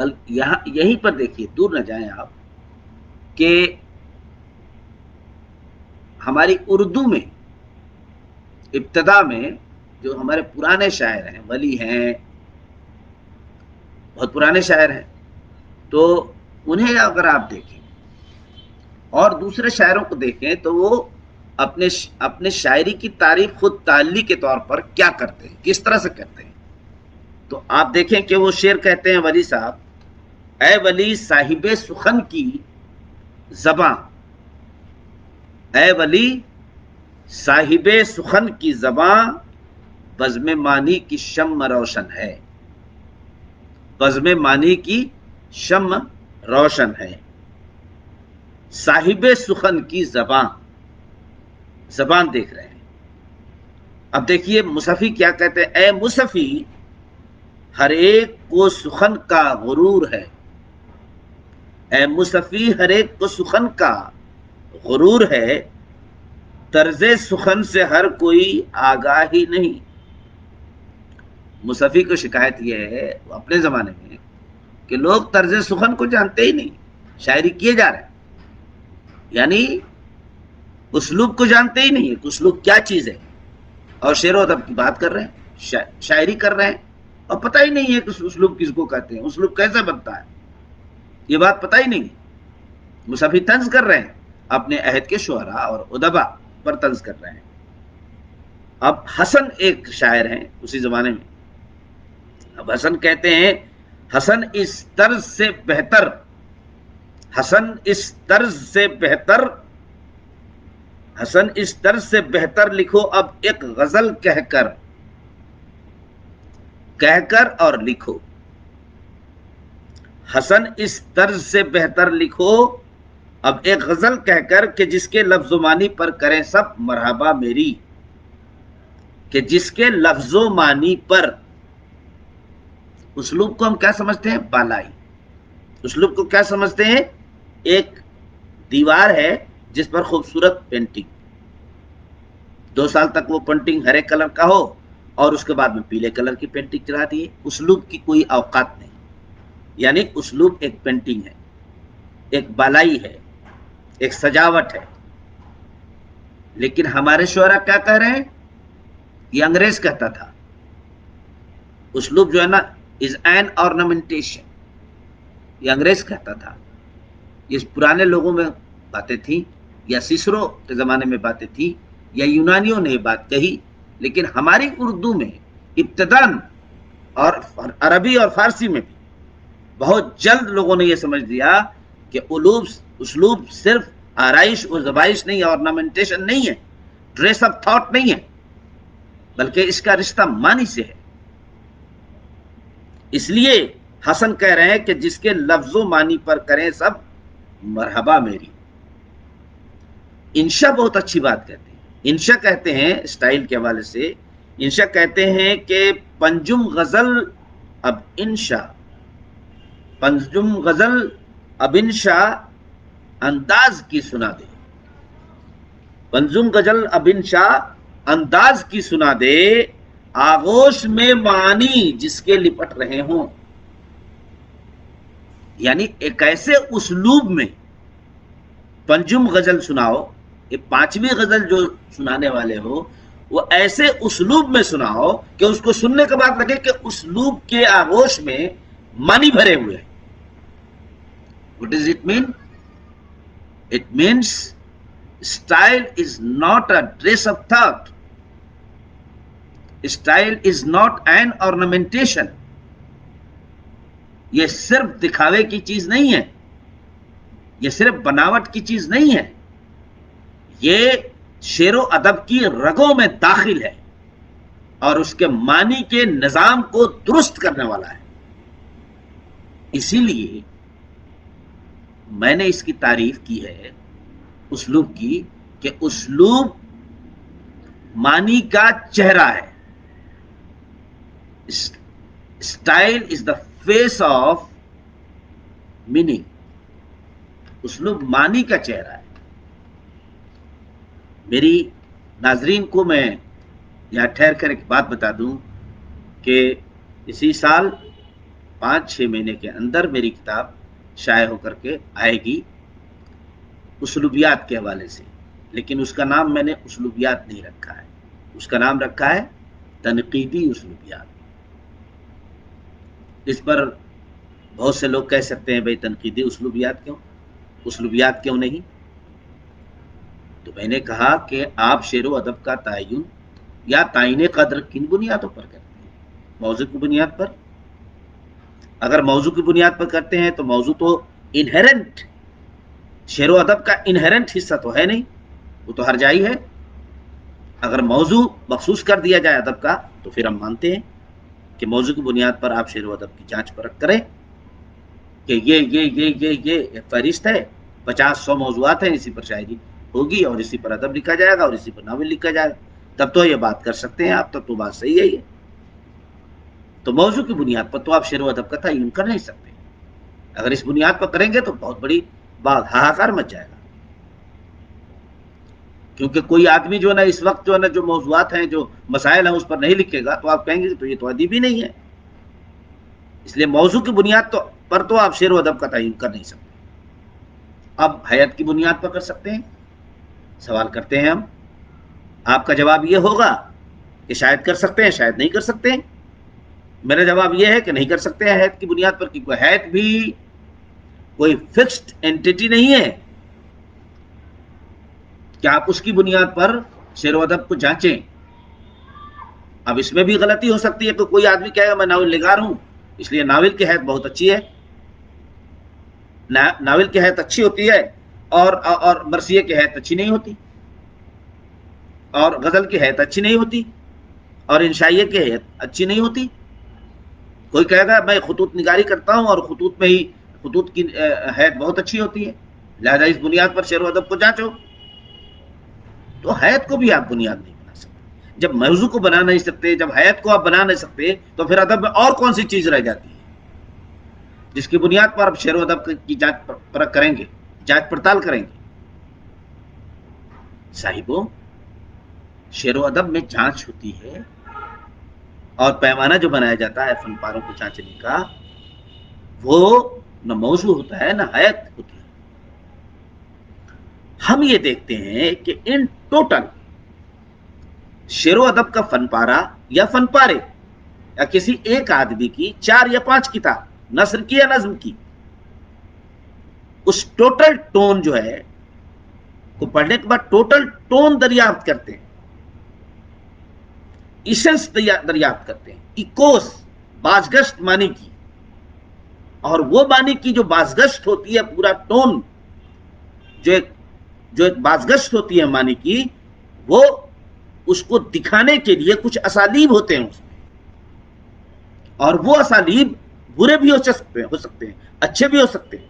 بلکہ یہاں یہیں پر دیکھیے، دور نہ جائیں آپ، کہ ہماری اردو میں ابتدا میں جو ہمارے پرانے شاعر ہیں، ولی ہیں، بہت پرانے شاعر ہیں، تو انہیں اگر آپ دیکھیں اور دوسرے شاعروں کو دیکھیں تو وہ اپنے شاعری کی تعریف خود تعلی کے طور پر کیا کرتے ہیں، کس طرح سے کرتے ہیں. تو آپ دیکھیں کہ وہ شعر کہتے ہیں ولی صاحب، اے ولی صاحب سخن کی زباں، اے ولی صاحب سخن کی زباں، بزم معنی کی شمع روشن ہے، بزم معنی کی شمع روشن ہے. صاحب سخن کی زبان، زبان دیکھ رہے ہیں. اب دیکھیے مصفی کیا کہتے ہیں، اے مصفی ہر ایک کو سخن کا غرور ہے، اے مصفی ہر ایک کو سخن کا غرور ہے، طرز سخن سے ہر کوئی آگاہ ہی نہیں. مصفی کو شکایت یہ ہے اپنے زمانے میں کہ لوگ طرز سخن کو جانتے ہی نہیں، شاعری کیے جا رہے ہیں، یعنی اسلوب کو جانتے ہی نہیں، اسلوب کیا چیز ہے، اور شعر و ادب کی بات کر رہے ہیں، شاعری کر رہے ہیں، اور پتہ ہی نہیں ہے کہ اسلوب کس کو کہتے ہیں، اسلوب کیسے بنتا ہے، یہ بات پتہ ہی نہیں. مصفی طنز کر رہے ہیں، اپنے عہد کے شعراء اور ادبا پر طنز کر رہے ہیں. اب حسن ایک شاعر ہیں اسی زمانے میں، اب حسن کہتے ہیں حسن اس طرز سے بہتر، حسن اس طرز سے بہتر، حسن اس طرز سے بہتر لکھو اب ایک غزل کہہ کر اور لکھو. حسن اس طرز سے بہتر لکھو اب ایک غزل کہہ کر، کہ جس کے لفظ و معنی پر کریں سب مرحبا میری، کہ جس کے لفظ و معنی پر. اسلوب کو ہم کیا سمجھتے ہیں، بالائی. اسلوب کو کیا سمجھتے ہیں، ایک دیوار ہے جس پر خوبصورت پینٹنگ، 2 سال تک وہ پینٹنگ ہرے کلر کا ہو اور اس کے بعد میں پیلے کلر کی پینٹنگ چلا دیے. اسلوب کی کوئی اوقات نہیں، یعنی اسلوب ایک پینٹنگ ہے، ایک بالائی ہے، ایک سجاوٹ ہے. لیکن ہمارے شعراء کیا کہہ رہے ہیں، یہ انگریز کہتا تھا، اسلوب جو ہے نا از این ornamentation، یہ انگریز کہتا تھا. یہ پرانے لوگوں میں باتیں تھیں، یا سیسرو کے زمانے میں باتیں تھیں، یا یونانیوں نے یہ بات کہی. لیکن ہماری اردو میں ابتداً اور عربی اور فارسی میں بھی بہت جلد لوگوں نے یہ سمجھ لیا کہ اسلوب صرف آرائش و زبائش نہیں ہے، ornamentation نہیں ہے، ڈریس اپ تھاٹ نہیں ہے، بلکہ اس کا رشتہ معنی سے ہے. اس لیے حسن کہہ رہے ہیں کہ جس کے لفظ و معنی پر کریں سب مرحبا میری. انشا بہت اچھی بات کہتے ہیں. انشا کہتے ہیں اسٹائل کے حوالے سے، انشا کہتے ہیں کہ پنجم غزل اب انشا، پنجم غزل اب انشا انداز کی سنا دے، پنجم غزل اب انشا انداز کی سنا دے، آغوش میں معنی جس کے لپٹ رہے ہوں. یعنی ایک ایسے اسلوب میں پنجم غزل سناؤ، یہ 5ویں غزل جو سنانے والے ہو وہ ایسے اسلوب میں سناؤ کہ اس کو سننے کے بعد لگے کہ اسلوب کے آغوش میں معنی بھرے ہوئے ہیں. What does it mean? It means style is not a dress of thought. Style is not an ornamentation. یہ صرف دکھاوے کی چیز نہیں ہے، یہ صرف بناوٹ کی چیز نہیں ہے، یہ شعر و ادب کی رگوں میں داخل ہے اور اس کے معنی کے نظام کو درست کرنے والا ہے. اسی لیے میں نے اس کی تعریف کی ہے اسلوب کی، کہ اسلوب معنی کا چہرہ ہے. Style is the face of meaning. اسلوب معنی کا چہرہ ہے. میری ناظرین کو میں یہاں ٹھہر کر ایک بات بتا دوں کہ اسی سال 5-6 مہینے کے اندر میری کتاب شائع ہو کر کے آئے گی اسلوبیات کے حوالے سے، لیکن اس کا نام میں نے اسلوبیات نہیں رکھا ہے، اس کا نام رکھا ہے تنقیدی اسلوبیات۔ اس پر بہت سے لوگ کہہ سکتے ہیں بھئی تنقیدی اسلوبیات کیوں نہیں؟ تو میں نے کہا کہ آپ شعر و ادب کا تعین یا تعین قدر کن بنیادوں پر کرتے ہیں؟ موضوع کی بنیاد پر؟ اگر موضوع کی بنیاد پر کرتے ہیں تو موضوع تو انہیرنٹ، شعر و ادب کا انہیرنٹ حصہ تو ہے نہیں، وہ تو ہر جائی ہے۔ اگر موضوع مخصوص کر دیا جائے ادب کا تو پھر ہم مانتے ہیں کہ موضوع کی بنیاد پر آپ شعر و ادب کی جانچ پرکھ کریں کہ یہ فہرست ہے، 50-100 موضوعات ہیں، اسی پر شاعری ہوگی اور اسی پر ادب لکھا جائے گا اور اسی پر ناول لکھا جائے گا، تب تو یہ بات کر سکتے ہیں آپ، تب تو بات صحیح ہے یہ۔ تو موضوع کی بنیاد پر تو آپ شعر و ادب کا تعین کر نہیں سکتے، اگر اس بنیاد پر کریں گے تو بہت بڑی بات ہاہاکار مچ جائے گا، کیونکہ کوئی آدمی جو ہے نا اس وقت جو ہے نا جو موضوعات ہیں، جو مسائل ہیں، اس پر نہیں لکھے گا تو آپ کہیں گے کہ تو یہ تو ادیب ہی نہیں ہے۔ اس لیے موضوع کی بنیاد پر تو آپ شعر و ادب کا تعین کر نہیں سکتے۔ اب حیت کی بنیاد پر کر سکتے ہیں؟ سوال کرتے ہیں ہم، آپ کا جواب یہ ہوگا کہ شاید کر سکتے ہیں، شاید نہیں کر سکتے ہیں۔ میرا جواب یہ ہے کہ نہیں کر سکتے ہیں حیت کی بنیاد پر، کیونکہ حیت بھی کوئی فکسڈ اینٹیٹی نہیں ہے کہ آپ اس کی بنیاد پر شعر و ادب کو جانچیں۔ اب اس میں بھی غلطی ہو سکتی ہے کہ کوئی آدمی کہے گا میں ناول نگار ہوں، اس لیے ناول کی حیت بہت اچھی ہے، ناول کی حیت اچھی ہوتی ہے اور مرثیے کی حیت اچھی نہیں ہوتی، اور غزل کی حیت اچھی نہیں ہوتی، اور انشائیے کی حیت اچھی نہیں ہوتی۔ کوئی کہے گا میں خطوط نگاری کرتا ہوں اور خطوط میں ہی خطوط کی حیت بہت اچھی ہوتی ہے، لہذا اس بنیاد پر شعر و ادب کو جانچو۔ تو حیت کو بھی آپ بنیاد نہیں بنا سکتے، جب موضوع کو بنا نہیں سکتے، جب حیت کو آپ بنا نہیں سکتے، تو پھر ادب میں اور کون سی چیز رہ جاتی ہے جس کی بنیاد پر آپ شعر و ادب کی جانچ پرکھ کریں گے، جانچ پڑتال کریں گے؟ صاحبوں، شعر و ادب میں جانچ ہوتی ہے، اور پیمانہ جو بنایا جاتا ہے فن پاروں کو جانچنے کا، وہ نہ موضوع ہوتا ہے نہ حیت ہوتی ہے۔ ہم یہ دیکھتے ہیں کہ ان ٹوٹل شعر و ادب کا فن پارہ یا فن پارے یا کسی ایک آدمی کی 4 یا 5 کتاب نثر کی یا نظم کی، اس ٹوٹل ٹون جو ہے کو پڑھنے کے بعد ٹوٹل ٹون دریافت کرتے ہیں، ایسنس دریافت کرتے ہیں، ایکوس بازگشت معنی کی، اور وہ معنی کی جو بازگشت ہوتی ہے، پورا ٹون جو ایک بازگشت ہوتی ہے معنی کی، وہ اس کو دکھانے کے لیے کچھ اسالیب ہوتے ہیں اس میں، اور وہ اسالیب برے بھی ہو سکتے ہیں، اچھے بھی ہو سکتے ہیں،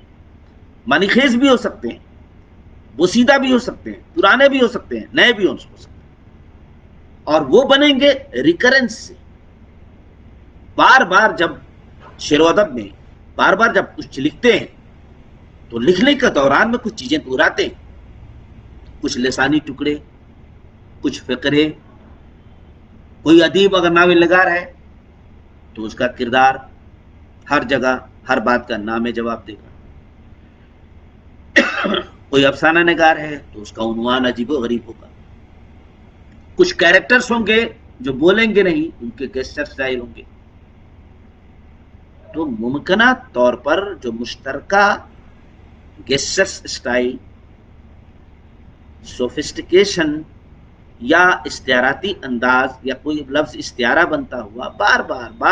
معنی خیز بھی ہو سکتے ہیں، بوسیدہ بھی ہو سکتے ہیں، پرانے بھی ہو سکتے ہیں، نئے بھی ہو سکتے ہیں، اور وہ بنیں گے ریکرنس سے۔ بار بار جب شعر و ادب میں بار بار جب کچھ لکھتے ہیں تو لکھنے کے دوران میں کچھ چیزیں دہراتے ہیں، کچھ لسانی ٹکڑے، کچھ فقرے۔ کوئی ادیب اگر ناول نگار ہے تو اس کا کردار ہر جگہ ہر بات کا نام جواب دے گا، کوئی افسانہ نگار ہے تو اس کا عنوان عجیب و غریب ہوگا، کچھ کیریکٹرز ہوں گے جو بولیں گے نہیں، ان کے گیسچر سٹائل ہوں گے۔ تو ممکنہ طور پر جو مشترکہ گیسچر سٹائل، سوفسٹیکیشن یا استعاراتی انداز، یا کوئی لفظ استعارہ بنتا ہوا بار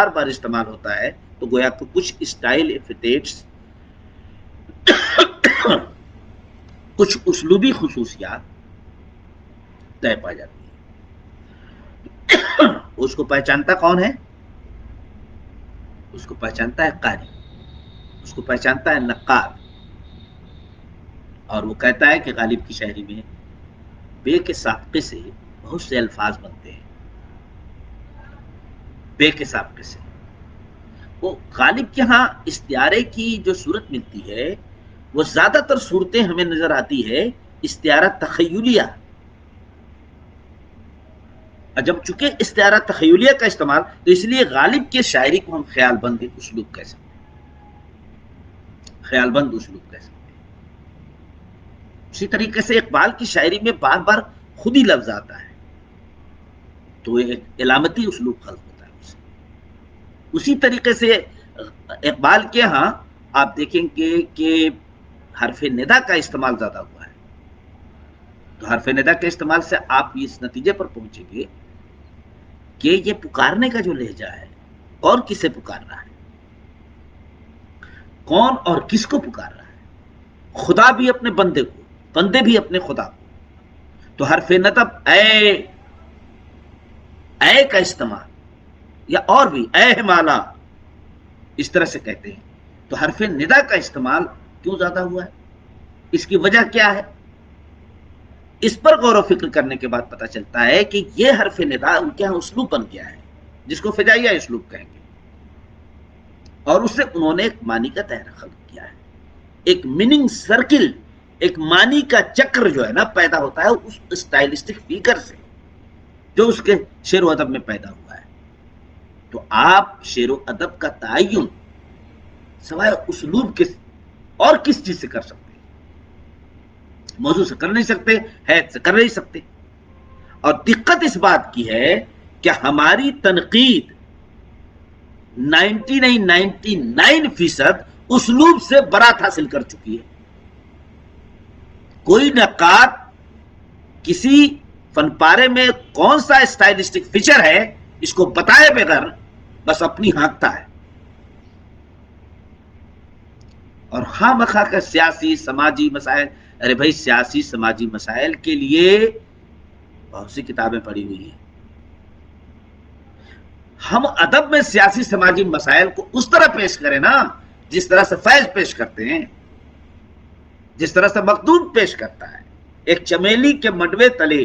بار استعمال ہوتا ہے، تو گویا کہ کچھ اسٹائل ایپیتھیٹس، کچھ اسلوبی خصوصیات طے پا جاتی ہیں۔ اس کو پہچانتا کون ہے؟ اس کو پہچانتا ہے قاری، اس کو پہچانتا ہے نقاد، اور وہ کہتا ہے کہ غالب کی شاعری میں بے کے سابقے سے بہت سے الفاظ بنتے ہیں، بے کے سابقے سے۔ وہ غالب کے ہاں استعارے کی جو صورت ملتی ہے، وہ زیادہ تر صورتیں ہمیں نظر آتی ہے استعارہ تخیلیہ، جب چونکہ استعارہ تخیلیہ کا استعمال، تو اس لیے غالب کے شاعری کو ہم خیال بند اسلوب کہہ سکتے ہیں۔ خیال بند اسلوب کہہ سکتے ہیں. اسی طریقے سے اقبال کی شاعری میں بار بار خود ہی لفظ آتا ہے تو ایک علامتی اسلوب خلق ہوتا ہے اسے. اسی طریقے سے اقبال کے ہاں آپ دیکھیں گے کہ حرف ندا کا استعمال زیادہ ہوا ہے. تو حرف ندا کے استعمال سے آپ اس نتیجے پر پہنچیں گے کہ یہ پکارنے کا جو لہجہ ہے، کون کسے پکار رہا ہے، کون اور کس کو پکار رہا ہے. خدا بھی اپنے بندے کو، بندے بھی اپنے خدا کو. تو حرف ندب اے کا استعمال، یا اور بھی اے مالا اس طرح سے کہتے ہیں. تو حرف ندا کا استعمال کیوں زیادہ ہوا ہے، اس کی وجہ کیا ہے؟ اس پر غور و فکر کرنے کے بعد پتہ چلتا ہے کہ یہ حرف ندا ان کے یہاں اسلوب بن گیا ہے، جس کو فجائیہ اسلوب کہیں گے. اور اس سے انہوں نے ایک معنی کا دائرہ خلق کیا ہے، ایک میننگ سرکل، ایک معنی کا چکر جو ہے نا پیدا ہوتا ہے اس اسٹائلسٹک فیگر سے جو اس کے شعر و ادب میں پیدا ہوا ہے. تو آپ شعر و ادب کا تعین سوائے اسلوب کے اور کس چیز سے کر سکتے ہیں؟ موضوع سے کر نہیں سکتے، حید سے کر نہیں سکتے. اور دقت اس بات کی ہے کہ ہماری تنقید 99% اسلوب سے برات حاصل کر چکی ہے. کوئی نقاد کسی فن پارے میں کون سا اسٹائلسٹک فیچر ہے اس کو بتائے بغیر بس اپنی ہانکتا ہے. اور خواہ مخواہ کا سیاسی سماجی مسائل، ارے بھائی سیاسی سماجی مسائل کے لیے بہت سی کتابیں پڑھی ہوئی ہیں. ہم ادب میں سیاسی سماجی مسائل کو اس طرح پیش کریں نا جس طرح سے فیض پیش کرتے ہیں، جس طرح سے مخدوم پیش کرتا ہے. ایک چمیلی کے منڈوے تلے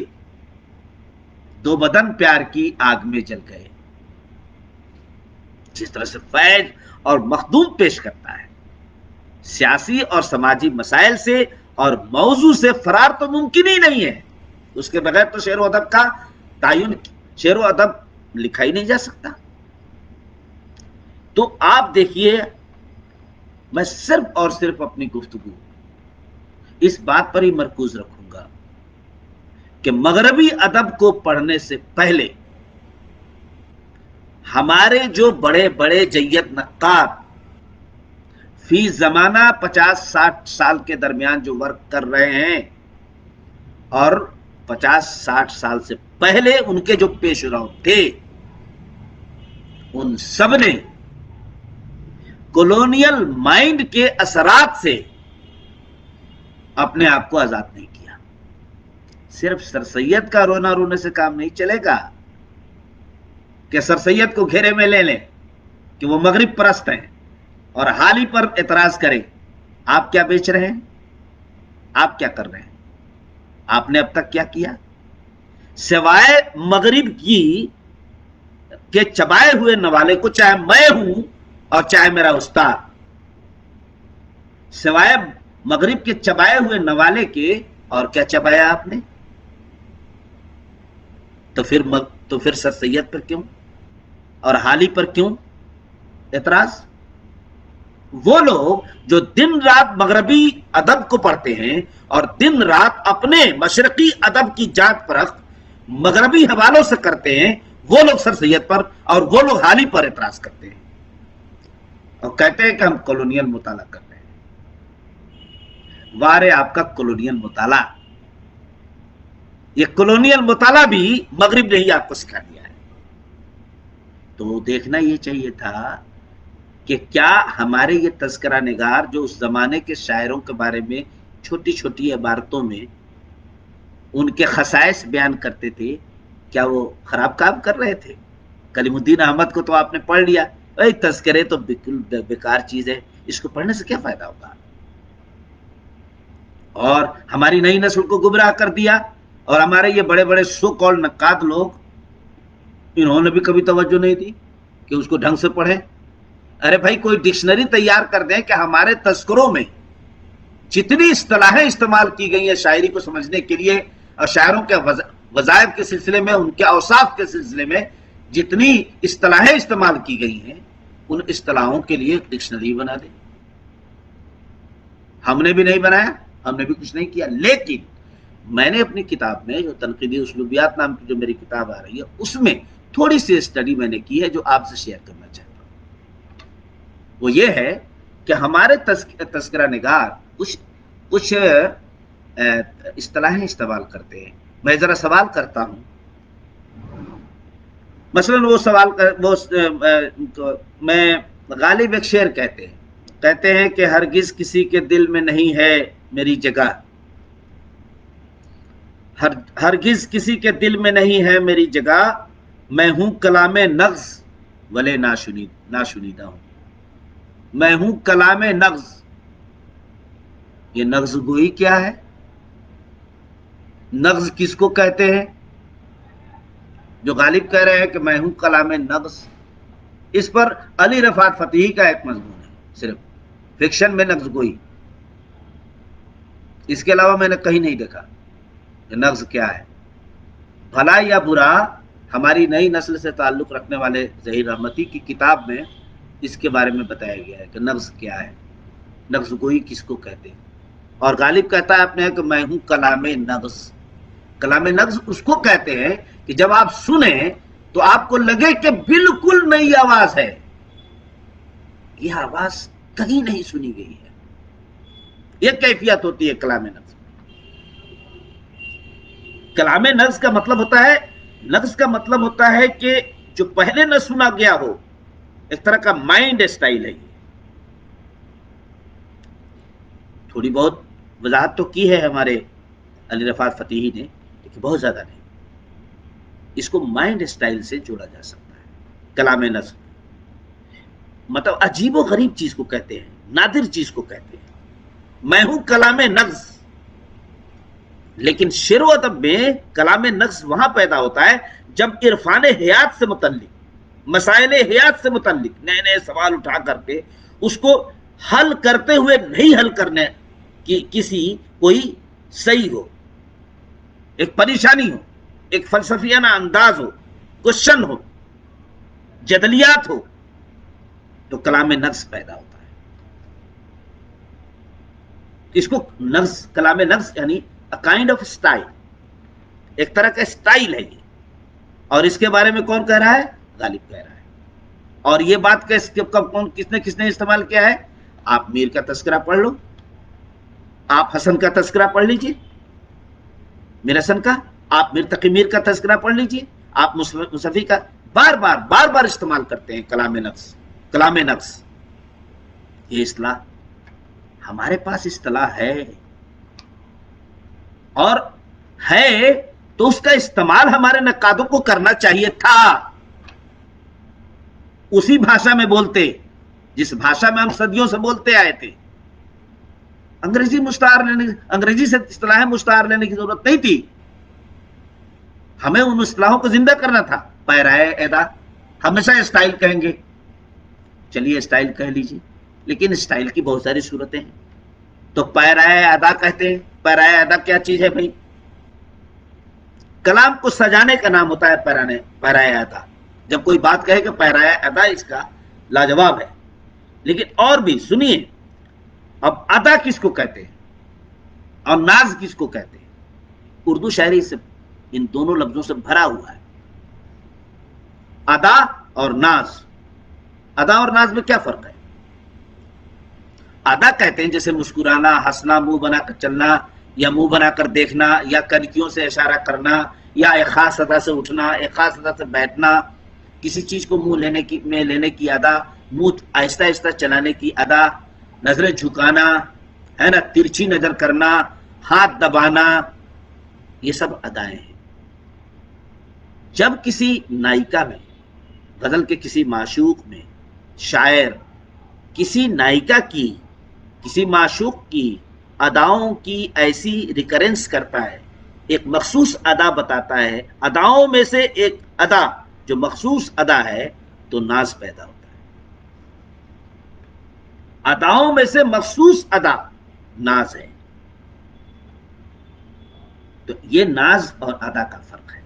دو بدن پیار کی آگ میں جل گئے، جس طرح سے فیض اور مخدوم پیش کرتا ہے. سیاسی اور سماجی مسائل سے اور موضوع سے فرار تو ممکن ہی نہیں ہے. اس کے بغیر تو شعر و ادب کا تعین، شعر و ادب لکھا ہی نہیں جا سکتا. تو آپ دیکھیے، میں صرف اور صرف اپنی گفتگو اس بات پر ہی مرکوز رکھوں گا کہ مغربی ادب کو پڑھنے سے پہلے ہمارے جو بڑے بڑے جید نقاد فی زمانہ 50-60 سال کے درمیان جو ورک کر رہے ہیں اور 50-60 سال سے پہلے ان کے جو پیش رو تھے، ان سب نے کولونیل مائنڈ کے اثرات سے اپنے آپ کو آزاد نہیں کیا. صرف سر سید کا رونا رونے سے کام نہیں چلے گا کہ سر سید کو گھیرے میں لے لیں کہ وہ مغرب پرست ہیں اور حالی پر اعتراض کریں. آپ کیا بیچ رہے ہیں؟ آپ کیا کر رہے ہیں؟ آپ نے اب تک کیا کیا سوائے مغرب کی کے چبائے ہوئے نوالے کو، چاہے میں ہوں اور چاہے میرا استاد، سوائے مغرب کے چبائے ہوئے نوالے کے اور کیا چبایا آپ نے؟ تو پھر سر سید پر کیوں اور حالی پر کیوں اعتراض؟ وہ لوگ جو دن رات مغربی ادب کو پڑھتے ہیں اور دن رات اپنے مشرقی ادب کی جانچ پرکھ مغربی حوالوں سے کرتے ہیں، وہ لوگ سر سید پر اور وہ لوگ حالی پر اعتراض کرتے ہیں اور کہتے ہیں کہ ہم کولونیل مطالعہ کر رہے ہیں. وارے آپ کا کولونیل مطالعہ، یہ کولونیل مطالعہ بھی مغرب نے ہی آپ کو سکھا دیا ہے. تو دیکھنا یہ چاہیے تھا کہ کیا ہمارے یہ تذکرہ نگار جو اس زمانے کے شاعروں کے بارے میں چھوٹی چھوٹی عبارتوں میں ان کے خصائص بیان کرتے تھے، کیا وہ خراب کام کر رہے تھے؟ کلیم الدین احمد کو تو آپ نے پڑھ لیا، تذکرے تو بالکل بیکار چیز ہے، اس کو پڑھنے سے کیا فائدہ ہوگا؟ اور ہماری نئی نسل کو گمراہ کر دیا. اور ہمارے یہ بڑے بڑے سو کال نقاد لوگ، انہوں نے بھی کبھی توجہ نہیں دی کہ اس کو ڈھنگ سے پڑھیں. ارے بھائی کوئی ڈکشنری تیار کر دیں کہ ہمارے تذکروں میں جتنی اصطلاحیں استعمال کی گئی ہیں شاعری کو سمجھنے کے لیے اور شاعروں کے وظائف کے سلسلے میں، ان کے اوصاف کے سلسلے میں جتنی اصطلاحیں استعمال کی گئی ہیں، ان اصطلاحوں کے لیے ایک ڈکشنری بنا دیں. ہم نے بھی نہیں بنایا، ہم نے بھی کچھ نہیں کیا، لیکن میں نے اپنی کتاب میں جو تنقیدی اسلوبیات نام کی جو میری کتاب آ رہی ہے اس میں تھوڑی سی اسٹڈی میں نے کی ہے جو آپ سے شیئر کرنا چاہتا ہوں۔ وہ یہ ہے کہ ہمارے تذکرہ نگار کچھ اصطلاحیں استعمال کرتے ہیں۔ میں ذرا سوال کرتا ہوں، مثلاً میں غالب ایک شعر کہتے ہیں کہ ہرگز کسی کے دل میں نہیں ہے میری جگہ، ہرگز کسی کے دل میں نہیں ہے میری جگہ، میں ہوں کلام نغز ولے ناشنیدہ ہوں، میں ہوں کلام نغز۔ یہ نغز گوئی کیا ہے؟ نغز کس کو کہتے ہیں؟ جو غالب کہہ رہے ہیں کہ میں ہوں کلام نغز، اس پر علی رفعت فتحی کا ایک مضمون ہے، صرف فکشن میں نغز گوئی، اس کے علاوہ میں نے کہیں نہیں دیکھا کہ نغز کیا ہے۔ بھلا یا برا ہماری نئی نسل سے تعلق رکھنے والے ظہیر رحمتی کی کتاب میں اس کے بارے میں بتایا گیا ہے کہ نغز کیا ہے، نغز گوئی کس کو کہتے ہیں۔ اور غالب کہتا ہے اپنے کہ میں ہوں کلام نغز۔ کلام نغز اس کو کہتے ہیں کہ جب آپ سنیں تو آپ کو لگے کہ بالکل نئی آواز ہے، یہ آواز کہیں نہیں سنی گئی ہے، یہ کیفیت ہوتی ہے کلام نغز۔ کلام نغز کا مطلب ہوتا ہے کہ جو پہلے نہ سنا گیا ہو، ایک طرح کا مائنڈ اسٹائل ہے۔ یہ تھوڑی بہت وضاحت تو کی ہے ہمارے علی رفعت فتحی نے، لیکن بہت زیادہ نہیں۔ اس کو مائنڈ اسٹائل سے جوڑا جا سکتا ہے۔ کلام نغز مطلب عجیب و غریب چیز کو کہتے ہیں، نادر چیز کو کہتے ہیں۔ میں ہوں کلام نغز، لیکن شعر و ادب میں کلام نغز وہاں پیدا ہوتا ہے جب عرفان حیات سے متعلق، مسائل حیات سے متعلق نئے نئے سوال اٹھا کر کے اس کو حل کرتے ہوئے نہیں حل کرنے کی کوئی صحیح ہو، ایک پریشانی ہو، ایک فلسفیانہ انداز ہو، کوشچن ہو، جدلیات ہو، تو کلام نغز پیدا ہوتا ہے۔ اس کو کلام نغز یعنی کائنڈ آف اسٹائل، ایک طرح کا اسٹائل ہے یہ۔ اور اس کے بارے میں کون کہہ رہا ہے؟ غالب کہہ رہا ہے۔ اور یہ بات کس نے استعمال کیا ہے؟ آپ میر کا تذکرہ پڑھ لو، آپ حسن کا تذکرہ پڑھ لیجئے، میر حسن کا، آپ میر تقی میر کا تذکرہ پڑھ لیجئے، آپ مصطفی کا، بار بار استعمال کرتے ہیں کلام نغز۔ یہ اصطلاح ہمارے پاس اصطلاح ہے، اور ہے تو اس کا استعمال ہمارے نقادوں کو کرنا چاہیے تھا، اسی بھاشا میں بولتے جس بھاشا میں ہم صدیوں سے بولتے آئے تھے۔ انگریزی سے اصطلاحیں مشتہر لینے کی ضرورت نہیں تھی، ہمیں ان اصطلاحوں کو زندہ کرنا تھا۔ پیرائے ادا ہمیشہ اسٹائل کہیں گے، چلیے اسٹائل کہہ لیجیے، لیکن اسٹائل کی بہت ساری صورتیں ہیں۔ تو پیرائے ادا کہتے ہیں، پیرائے ادا کیا چیز ہے بھائی؟ کلام کو سجانے کا نام ہوتا ہے پیرائے ادا۔ جب کوئی بات کہے کہ پیرائے ادا، اس کا لاجواب ہے۔ لیکن اور بھی سنیے، اب ادا کس کو کہتے ہیں اور ناز کس کو کہتے ہیں؟ اردو شاعری سے ان دونوں لفظوں سے بھرا ہوا ہے، ادا اور ناز۔ ادا اور ناز میں کیا فرق ہے؟ ادا کہتے ہیں جیسے مسکرانا، ہنسنا، منہ بنا کر چلنا، یا منہ بنا کر دیکھنا، یا کنکیوں سے اشارہ کرنا، یا ایک خاص ادا سے اٹھنا، ایک خاص ادا سے بیٹھنا، کسی چیز کو منہ لینے کی ادا، منہ آہستہ آہستہ چلانے کی ادا، نظریں جھکانا ہے نا، ترچھی نظر کرنا، ہاتھ دبانا، یہ سب ادائیں ہیں۔ جب کسی نائکا میں، غزل کے کسی معشوق میں، شاعر کسی نائکا کی، کسی معشوق کی اداؤں کی ایسی ریکرنس کرتا ہے، ایک مخصوص ادا بتاتا ہے، اداؤں میں سے ایک ادا جو مخصوص ادا ہے، تو ناز پیدا ہوتا ہے۔ اداؤں میں سے مخصوص ادا ناز ہے۔ تو یہ ناز اور ادا کا فرق ہے۔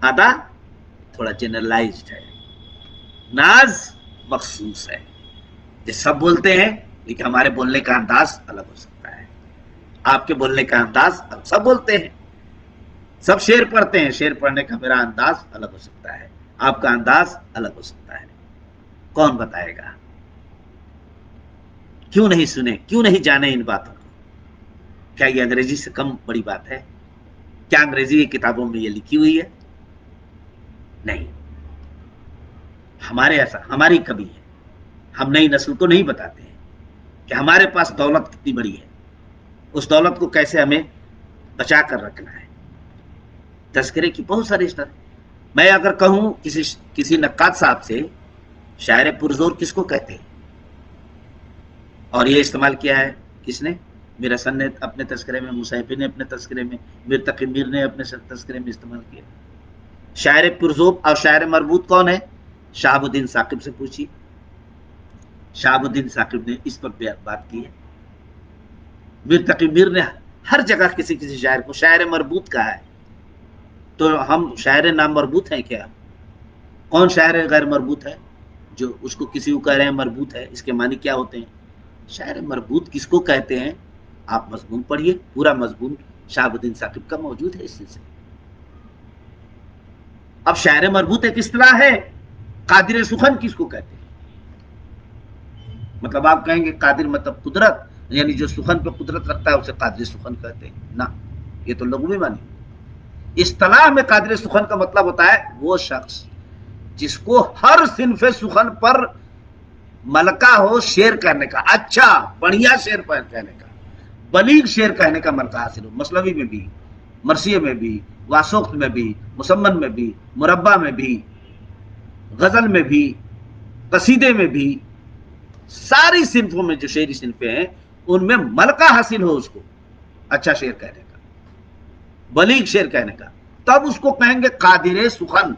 ادا تھوڑا جنرلائزڈ ہے، ناز مخصوص ہے، یہ سب بولتے ہیں لیکن ہمارے بولنے کا انداز الگ ہو سکتا ہے، آپ کے بولنے کا انداز الگ، سب بولتے ہیں، سب شعر پڑھتے ہیں، شعر پڑھنے کا میرا انداز الگ ہو سکتا ہے، آپ کا انداز الگ ہو سکتا ہے، کون بتائے گا؟ کیوں نہیں سنے، کیوں نہیں جانے ان باتوں کو؟ کیا یہ انگریزی سے کم بڑی بات ہے؟ کیا انگریزی کی کتابوں میں یہ لکھی ہوئی ہے؟ نہیں، ہمارے ایسا ہماری کمی ہے، ہم نئی نسل کو نہیں بتاتے ہیں کہ ہمارے پاس دولت کتنی بڑی ہے، اس دولت کو کیسے ہمیں بچا کر رکھنا ہے۔ تذکرے کی بہت ساری اسٹر، میں اگر کہوں کسی نقاد صاحب سے شاعر پرزور کس کو کہتے ہیں، اور یہ استعمال کیا ہے کس نے؟ میر حسن نے اپنے تذکرے میں، مصیفی نے اپنے تذکرے میں، میر تقی میر نے اپنے تذکرے میں استعمال کیا۔ شاعر پرزوب اور شاعر مربوط کون ہے؟ شہاب الدین ثاقب سے پوچھیے، شہاب الدین ثاقب نے اس پر بات کی ہے۔ میر تقی میر نے ہر جگہ کسی شاعر کو شاعر مربوط کہا ہے، تو ہم شاعر نام مربوط ہیں کیا؟ کون شاعر غیر مربوط ہے؟ جو اس کو کسی کو کہہ رہے ہیں مربوط ہے، اس کے معنی کیا ہوتے ہیں؟ شاعر مربوط کس کو کہتے ہیں؟ آپ مضمون پڑھیے، پورا مضمون شہاب الدین ثاقب کا موجود ہے اس سلسلے۔ اب شاعر مربوط ایک اصطلاح ہے، قادر سخن کس کو کہتے ہیں؟ مطلب آپ کہیں گے قادر مطلب قدرت، یعنی جو سخن پہ قدرت رکھتا ہے اسے قادر سخن کہتے ہیں؟ نہ، یہ تو لغوی معنی۔ اصطلاح میں قادر سخن کا مطلب ہوتا ہے وہ شخص جس کو ہر صنف سخن پر ملکہ ہو شعر کہنے کا، اچھا بڑھیا شعر کہنے کا، بلیغ شعر کہنے کا ملکہ حاصل ہو، مثنوی میں بھی، مرثیے میں بھی، واسوقت میں بھی، مسمن میں بھی، مربع میں بھی، غزل میں بھی، قصیدے میں بھی، ساری صنفوں میں جو شعری صنفیں ہیں ان میں ملکہ حاصل ہو اس کو اچھا شعر کہنے کا، بلیغ شعر کہنے کا، تب اس کو کہیں گے قادر سخن۔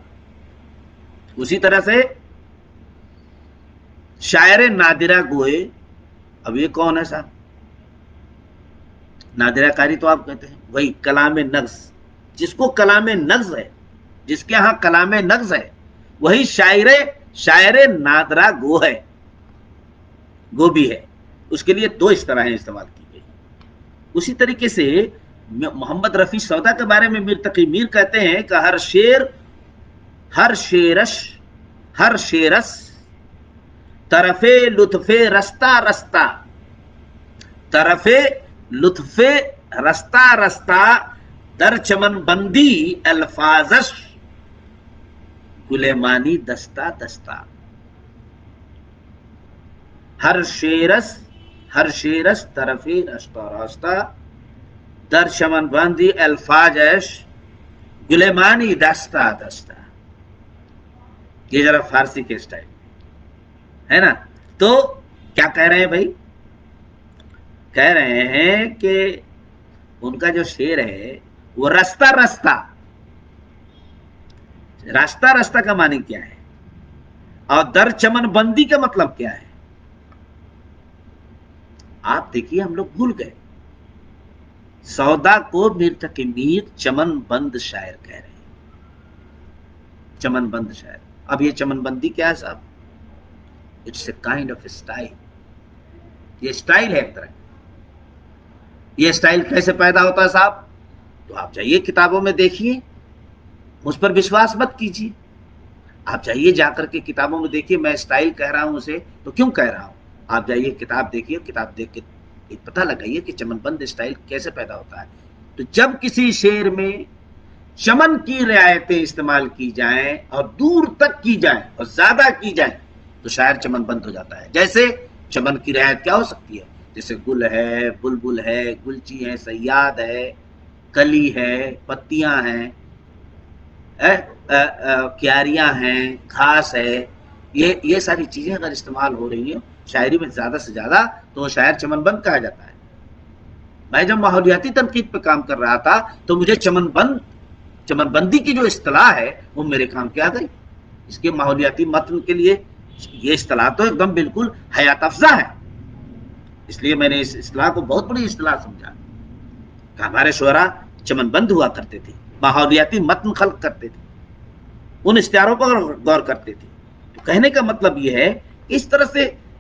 اسی طرح سے شاعر نادرہ گوئے، اب یہ کون ہے صاحب؟ نادرہ کاری تو آپ کہتے ہیں، وہی کلام نغز، جس کو کلام نغز ہے، جس کے ہاں کلام نغز ہے، وہی شاعر نادرہ گو ہے، گو بھی ہے۔ اس کے لیے دو اصطلاحیں استعمال کی گئی۔ اسی طریقے سے محمد رفیع سودا کے بارے میں میر تقی میر کہتے ہیں کہ ہر شیرس طرف لطف رستہ رستہ، طرف لطف رستہ رستہ، در چمن بندی الفاظش گلیمانی دستہ دستہ۔ ہر شیرس طرف رستہ رستہ، در چمن بندی الفاظش گلیمانی دستہ دستہ۔ یہ ذرا فارسی کے اسٹائل ہے نا۔ تو کیا کہہ رہے ہیں بھائی؟ کہہ رہے ہیں کہ ان کا جو شعر ہے وہ رستہ رستہ، راستہ رستہ کا معنی کیا ہے، اور در چمن بندی کا مطلب کیا ہے؟ آپ دیکھیے ہم لوگ بھول گئے، سودا کو میر تقی میر چمن بند شاعر کہہ رہے ہیں، چمن بند شاعر۔ اب یہ چمن بندی کیا ہے صاحب؟ It's a kind of style, یہ اسٹائل ہے ایک طرح۔ یہ اسٹائل کیسے پیدا ہوتا ہے صاحب؟ تو آپ جائیے کتابوں میں دیکھیے، مجھ پر وشواس مت کیجیے، آپ جائیے جا کر کے کتابوں میں دیکھیے، میں اسٹائل کہہ رہا ہوں اسے تو کیوں کہہ رہا ہوں؟ آپ جائیے کتاب دیکھیے، کتاب دیکھ کے پتہ لگائیے کہ چمن بند اسٹائل کیسے پیدا ہوتا ہے۔ تو جب کسی شعر میں چمن کی رعایتیں استعمال کی جائیں اور دور تک کی جائیں اور زیادہ کی جائیں تو شاعر چمن بند ہو جاتا ہے۔ جیسے چمن کی رعایت کیا ہو سکتی ہے؟ جیسے گل ہے، بلبل ہے، گلچی ہے، صیاد ہے، کلی ہے، پتیاں ہیں، کیاریاں ہیں، گھاس ہے، یہ ساری چیزیں اگر استعمال ہو رہی ہیں شاعری میں زیادہ سے زیادہ تو وہ شاعر چمن بند کہا جاتا ہے۔ میں جب ماحولیاتی تنقید پہ کام کر رہا تھا تو مجھے چمن بندی کی جو اصطلاح ہے وہ میرے کام کیا گئی۔ اس کے ماحولیاتی متن کے لیے یہ اصطلاح تو ایک دم بالکل حیات افزا ہے، اس لیے میں نے اس اصطلاح کو بہت بڑی اصطلاح سمجھا کہ ہمارے شعراء چمن بند ہوا کرتے تھے، ماحولیاتی متن خلق کرتے تھے، ان اشتہاروں پر غور کرتے تھے۔ تو کہنے کا مطلب یہ ہے اس طرح سے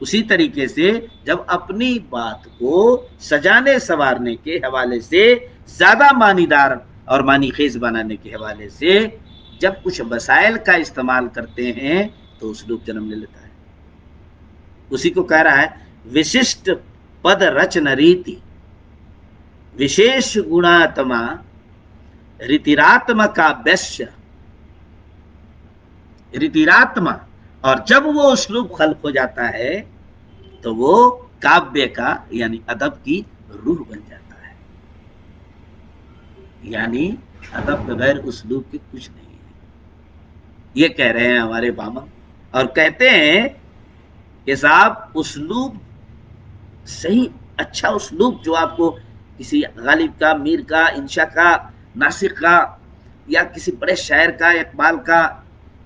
اسی طریقے سے جب اپنی بات کو سجانے سنوارنے کے حوالے سے زیادہ معنی دار اور معنی خیز بنانے کے حوالے سے جب کچھ وسائل کا استعمال کرتے ہیں تو اسلوب جنم لے لیتا ہے۔ اسی کو کہہ رہا ہے وششٹ پد رچن ریتی وشیش گناتما ریتیراتما کا بیش ریتیراتما، اور جب وہ اسلوب خلق ہو جاتا ہے تو وہ کاویہ کا یعنی ادب کی روح بن جاتا ہے۔ یعنی ادب بغیر اسلوب کے کچھ نہیں ہے، یہ کہہ رہے ہیں ہمارے بامن، اور کہتے ہیں کہ صاحب اسلوب صحیح اچھا اسلوب جو آپ کو کسی غالب کا، میر کا، انشا کا، ناسک کا، یا کسی بڑے شاعر کا، اقبال کا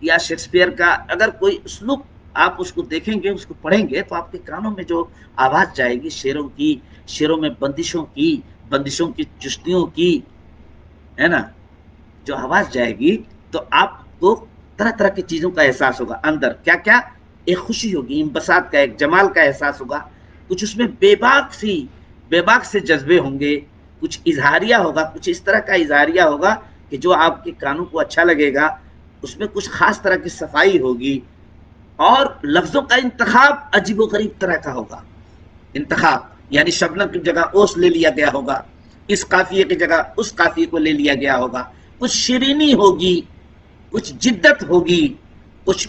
یا شیکسپیئر کا، اگر کوئی اسلوب آپ اس کو دیکھیں گے، اس کو پڑھیں گے تو آپ کے کانوں میں جو آواز جائے گی شعروں کی، شعروں میں بندشوں کی چستیوں کی، ہے نا، جو آواز جائے گی تو آپ کو طرح طرح کی چیزوں کا احساس ہوگا، اندر کیا کیا ایک خوشی ہوگی، انبساط کا، ایک جمال کا احساس ہوگا، کچھ اس میں بے باک سے جذبے ہوں گے، کچھ اظہاریہ ہوگا، کچھ اس طرح کا اظہاریہ ہوگا کہ جو آپ کے کانوں کو اچھا لگے گا، اس میں کچھ خاص طرح کی صفائی ہوگی، اور لفظوں کا انتخاب عجیب و غریب طرح کا ہوگا، انتخاب یعنی شبنم کی جگہ اوس لے لیا گیا ہوگا، اس قافیے کی جگہ اس قافیے کو لے لیا گیا ہوگا، کچھ شیرینی ہوگی، کچھ جدت ہوگی، کچھ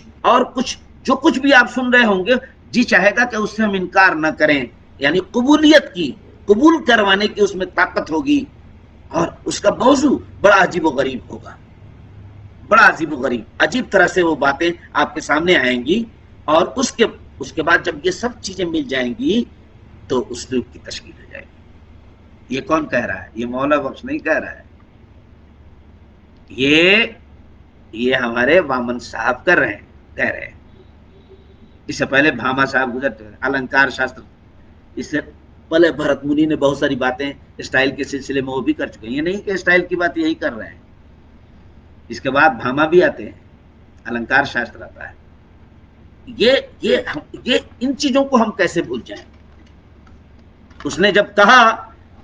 جو کچھ بھی آپ سن رہے ہوں گے جی چاہے گا کہ اس سے ہم انکار نہ کریں، یعنی قبولیت کی، قبول کروانے کی اس میں طاقت ہوگی، اور اس کا موضوع بڑا عجیب و غریب ہوگا، بڑا عجیب و غریب، عجیب طرح سے وہ باتیں آپ کے سامنے آئیں گی، اور اس کے بعد جب یہ سب چیزیں مل جائیں گی تو اسلوب کی تشکیل ہو جائے گی۔ یہ کون کہہ رہا ہے؟ یہ مولا بخش نہیں کہہ رہا ہے، یہ ہمارے وامن صاحب کہہ رہے ہیں۔ اس سے پہلے بھاما صاحب گزرتے ہیں، النکار شاستر، اس سے پہلے بھرت منی نے بہت ساری باتیں اسٹائل کے سلسلے میں وہ بھی کر چکے ہیں، یہ نہیں کہ اسٹائل کی بات یہی کر رہے ہیں، اس کے بعد بھاما بھی آتے ہیں، النکار شاستر آتا ہے۔ یہ ان چیزوں کو ہم کیسے بھول جائیں؟ اس نے جب کہا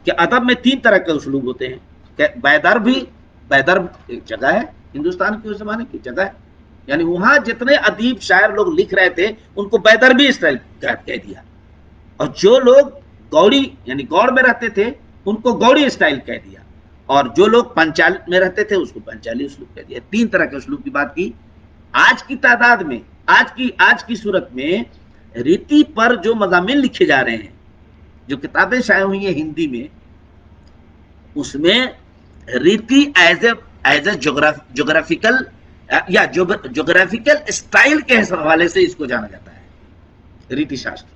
کہ ادب میں 3 طرح کے اسلوب ہوتے ہیں، کہ بیدر ایک جگہ ہے، ہندوستان کے اس زمانے کی جگہ ہے، یعنی وہاں جتنے ادیب شاعر لوگ لکھ رہے تھے ان کو بیدربی اسٹائل کہہ دیا، اور جو لوگ گوڑی یعنی گوڑ میں رہتے تھے ان کو گوڑی اسٹائل کہہ دیا، اور جو لوگ پنچال میں رہتے تھے اس کو پنچالی اسلوب کہہ دیا۔ 3 طرح کے اسلوب کی بات کی۔ آج کی تعداد میں، آج کی صورت میں ریتی پر جو مضامین لکھے جا رہے ہیں، جو کتابیں شائع ہوئی ہیں ہندی میں، اس میں ریتی ایز اے جغرافیکل یا جغرافیکل اسٹائل کے حوالے سے اس کو جانا جاتا ہے، ریتی شاستر۔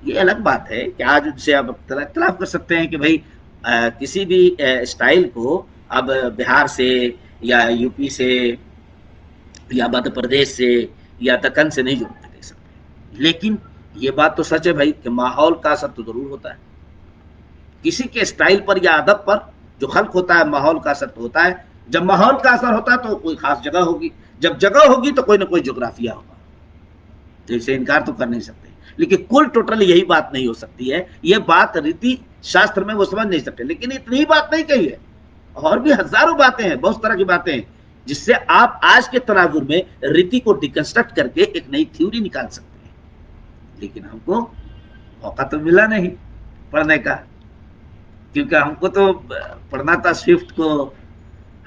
یہ الگ بات ہے کہ آج ان سے آپ اختلاف کر سکتے ہیں کہ بھائی کسی بھی اسٹائل کو اب بہار سے یا یو پی سے یا مدھیہ پردیش سے یا دکن سے نہیں جوڑ کے دیکھ سکتے، لیکن یہ بات تو سچ ہے بھائی کہ ماحول کا اثر تو ضرور ہوتا ہے، کسی کے اسٹائل پر یا ادب پر جو خلق ہوتا ہے ماحول کا اثر تو ہوتا ہے۔ جب ماحول کا اثر ہوتا ہے تو کوئی خاص جگہ ہوگی، جب جگہ ہوگی تو کوئی نہ کوئی جغرافیہ ہوگا، تو اسے انکار تو کر نہیں سکتے، لیکن کل ٹوٹل یہی بات نہیں ہو سکتی ہے، یہ بات ریتی شاستر میں وہ سمجھ نہیں سکتے، لیکن اتنی ہی بات نہیں کہی ہے، اور بھی ہزاروں باتیں ہیں، بہت طرح کی باتیں ہیں جس سے آپ آج کے تناظر میں ریتی کو ڈیکنسٹرکٹ کر کے ایک نئی تھیوری نکال سکتے ہیں، لیکن ہم کو موقع تو ملا نہیں پڑھنے کا، کیونکہ ہم کو تو پڑھنا تھا سوئفٹ کو،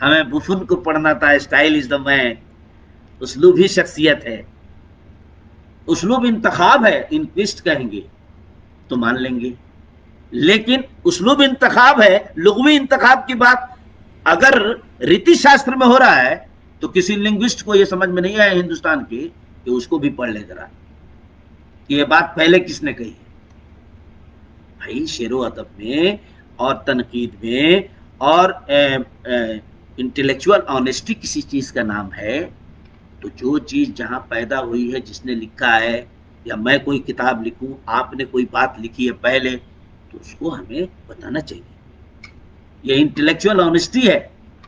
ہمیں بفن کو پڑھنا تھا، اسٹائل از دا مین، اسلوب ہی شخصیت ہے، اسلوب انتخاب ہے، انکوسٹ کہیں گے تو مان لیں گے، لیکن اسلوب انتخاب ہے، لغوی انتخاب کی بات اگر ریتی شاستر میں ہو رہا ہے تو کسی لنگوسٹ کو یہ سمجھ میں نہیں آیا ہندوستان کی کہ اس کو بھی پڑھ لے ذرا، یہ بات پہلے کس نے کہی ہے؟ بھائی شعر و ادب میں اور تنقید میں اور انٹلیکچوئل آنیسٹی کسی چیز کا نام ہے، تو جو چیز جہاں پیدا ہوئی ہے، جس نے لکھا ہے، یا میں کوئی کتاب لکھوں، آپ نے کوئی بات لکھی ہے پہلے، تو اس کو ہمیں بتانا چاہیے، یہ انٹلیکچوئل آنیسٹی ہے،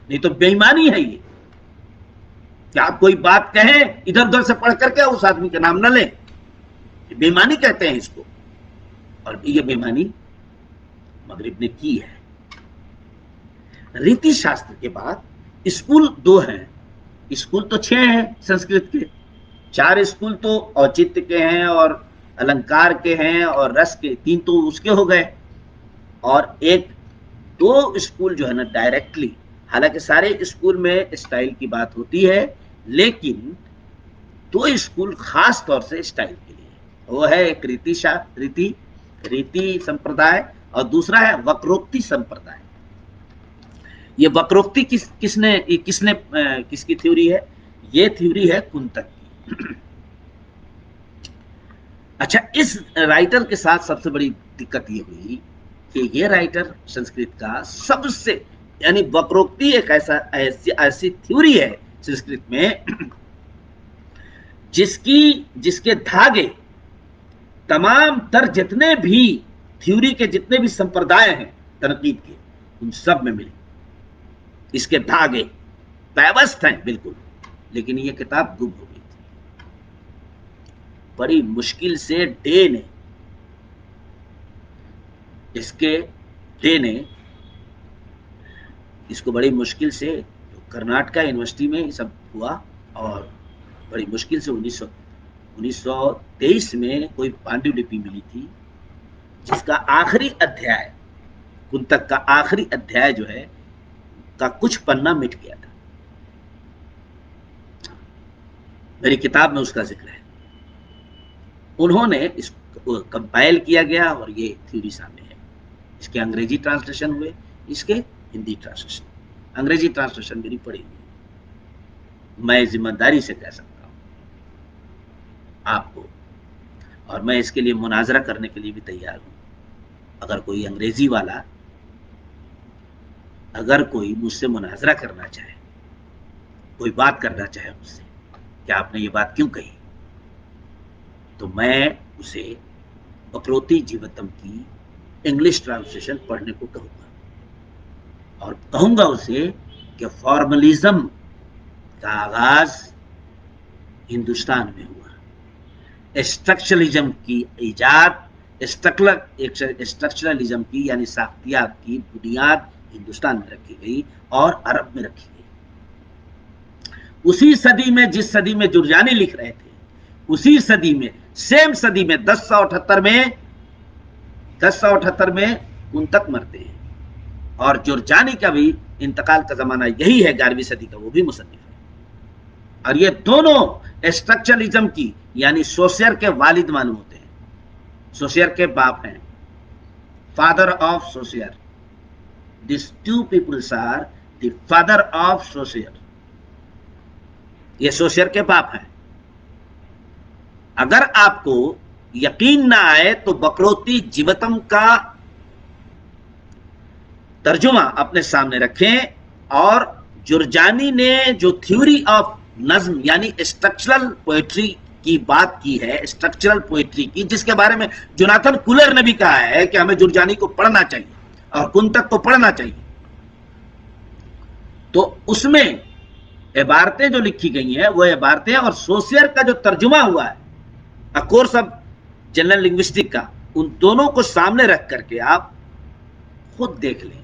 نہیں تو بے ایمانی ہے۔ یہ کہ آپ کوئی بات کہیں ادھر ادھر سے پڑھ کر کے اس آدمی کا نام نہ لیں، بےمانی کہتے ہیں اس کو، اور یہ بےمانی مغرب نے کی ہے۔ ریتی شاستر کے بعد اسکول 2 ہیں، اسکول تو 6 ہیں سنسکرت کے، 4 اسکول تو اوچتیہ کے ہیں اور النکار کے ہیں اور رس کے، 3 تو اس کے ہو گئے، اور 2 اسکول جو ہے نا ڈائریکٹلی، حالانکہ سارے اسکول میں اسٹائل کی بات ہوتی ہے، لیکن 2 اسکول خاص طور سے اسٹائل کے لیے، وہ ہے ایک ریتی سمپردائے اور دوسرا ہے وکروکتی سمپردائے۔ یہ وکروکتی کس کی تھیوری ہے؟ یہ تھیوری ہے کنتک کی۔ اچھا، اس رائٹر کے ساتھ سب سے بڑی دقت یہ ہوئی کہ یہ رائٹر سنسکرت کا سب سے، یعنی وکروکتی ایک ایسی تھیوری ہے سنسکرت میں جس کے دھاگے تمام تر جتنے بھی تھیوری کے جتنے بھی سمپردائے ہیں تنقید کے، ان سب میں ملے، اس کے دھاگے پیوست ہیں بالکل، لیکن یہ کتاب گم ہو گئی تھی۔ بڑی مشکل سے ڈے نے اس کو بڑی مشکل سے کرناٹکا یونیورسٹی میں یہ سب ہوا، اور بڑی مشکل سے 1923 میں کوئی پانڈو لپی ملی تھی جس کا آخری ادھیائے، کنتک کا آخری ادھیائے جو ہے کا کچھ پنا مٹ گیا تھا۔ میری کتاب میں اس کا ذکر ہے۔ انہوں نے اس کو کمپائل کیا گیا اور یہ تھیوری سامنے ہے۔ اس کے انگریزی ٹرانسلیشن ہوئے، اس کے ہندی ٹرانسلیشن۔ انگریزی ٹرانسلیشن میری پڑھی ہوئی، میں ذمہ داری سے کہہ سکتا ہوں آپ کو، اور میں اس کے لیے مناظرہ کرنے کے لیے بھی تیار ہوں۔ اگر کوئی انگریزی والا، اگر کوئی مجھ سے مناظرہ کرنا چاہے، کوئی بات کرنا چاہے مجھ سے کہ آپ نے یہ بات کیوں کہی، تو میں اسے وکروتی جیوتم کی انگلش ٹرانسلیشن پڑھنے کو کہوں گا، اور کہوں گا اسے کہ فارملزم کا آغاز ہندوستان میں ہوا، اسٹرکچرلزم کی ایجاد، اسٹرکچرلزم کی یعنی ساختیات کی بنیاد ہندوستان میں رکھی گئی اور عرب میں رکھی گئی۔ اسی صدی میں، جس صدی میں جرجانی لکھ رہے تھے، اسی صدی میں، سیم صدی میں 1078 میں کنتک مرتے ہیں، اور جرجانی کا بھی انتقال کا زمانہ یہی ہے، 11ویں صدی کا، وہ بھی مصنف ہے۔ اور یہ دونوں اسٹرکچرلزم کی یعنی سوسیر کے والد معلوم ہوتے ہیں، سوسیر کے باپ ہیں، father of Saussure. These two peoples are the father of Saussure. یہ سوسیر کے باپ ہیں۔ اگر آپ کو یقین نہ آئے تو وکروتی جیوتم کا ترجمہ اپنے سامنے رکھیں، اور جرجانی نے جو تھیوری آف نظم یعنی اسٹرکچرل پوئٹری کی بات کی ہے، اسٹرکچرل پوئٹری کی، جس کے بارے میں جوناتھن کولر نے بھی کہا ہے کہ ہمیں جرجانی کو پڑھنا چاہیے اور کنتک کو پڑھنا چاہیے، تو اس میں عبارتیں جو لکھی گئی ہیں وہ عبارتیں، اور سوسیر کا جو ترجمہ ہوا ہے A Course of General Linguistics کا، ان دونوں کو سامنے رکھ کر کے آپ خود دیکھ لیں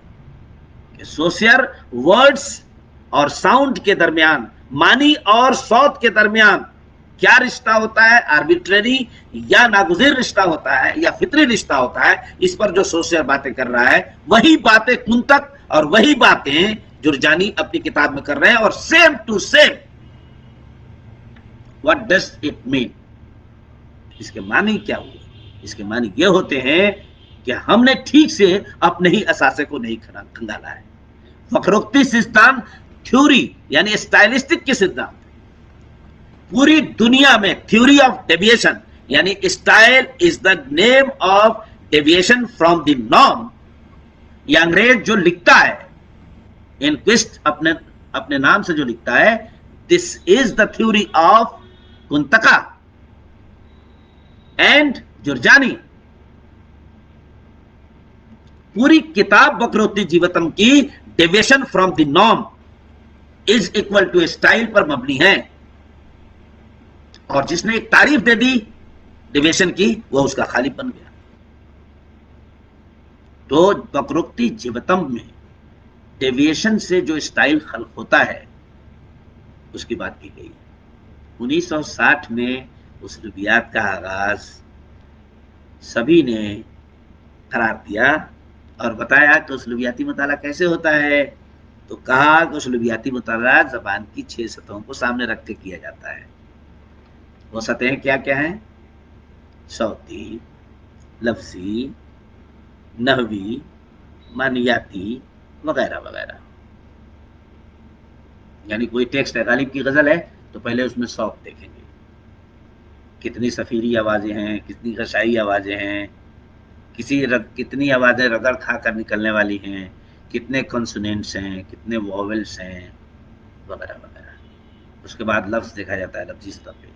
کہ سوسیر ورڈز اور ساؤنڈ کے درمیان، معنی اور صوت کے درمیان کیا رشتہ ہوتا ہے، آربیٹریری یا ناگزیر رشتہ ہوتا ہے یا فطری رشتہ ہوتا ہے، اس پر جو سوسیر باتیں کر رہا ہے وہی باتیں کنتک اور وہی باتیں جرجانی اپنی کتاب میں کر رہے ہیں، اور same to same. What does it mean؟ اس کے معنی کیا ہوئے؟ اس کے معنی یہ ہوتے ہیں کہ ہم نے ٹھیک سے اپنے ہی اثاثے کو نہیں کھنگالا ہے۔ وکروکتی سدھانت تھیوری یعنی اسٹائلسٹک کی سدھانت پوری دنیا میں، تھیوری آف ڈیویشن یعنی style is the name of deviation from the norm. یہ انگریز جو لکھتا ہے، انکوسٹ اپنے نام سے جو لکھتا ہے، this is the theory of Kuntaka and Jurjani. پوری کتاب وکروتی جیوتم کی deviation from the norm, is equal to style پر مبنی ہے، اور جس نے ایک تعریف دے دی ڈیویشن کی وہ اس کا خالق بن گیا۔ تو وکروکتی جیوتم میں ڈیویشن سے جو اسٹائل خلق ہوتا ہے اس کی بات کی گئی۔ 1960 میں اسلوبیات کا آغاز سبھی نے قرار دیا اور بتایا کہ اسلوبیاتی مطالعہ کیسے ہوتا ہے، تو کہا کہ اسلوبیاتی مطالعہ زبان کی 6 سطحوں کو سامنے رکھ کے کیا جاتا ہے۔ وہ سطحیں کیا کیا ہیں؟ صوتی، لفظی، نحوی، معنیاتی وغیرہ وغیرہ۔ یعنی کوئی ٹیکسٹ ہے، غالب کی غزل ہے تو پہلے اس میں صوت دیکھیں گے، کتنی صفیری آوازیں ہیں، کتنی غشائی آوازیں ہیں، کتنی آوازیں رگڑ کھا کر نکلنے والی ہیں، کتنے کنسوننٹس ہیں، کتنے ووولس ہیں وغیرہ وغیرہ۔ اس کے بعد لفظ دیکھا جاتا ہے، لفظی سطح پہ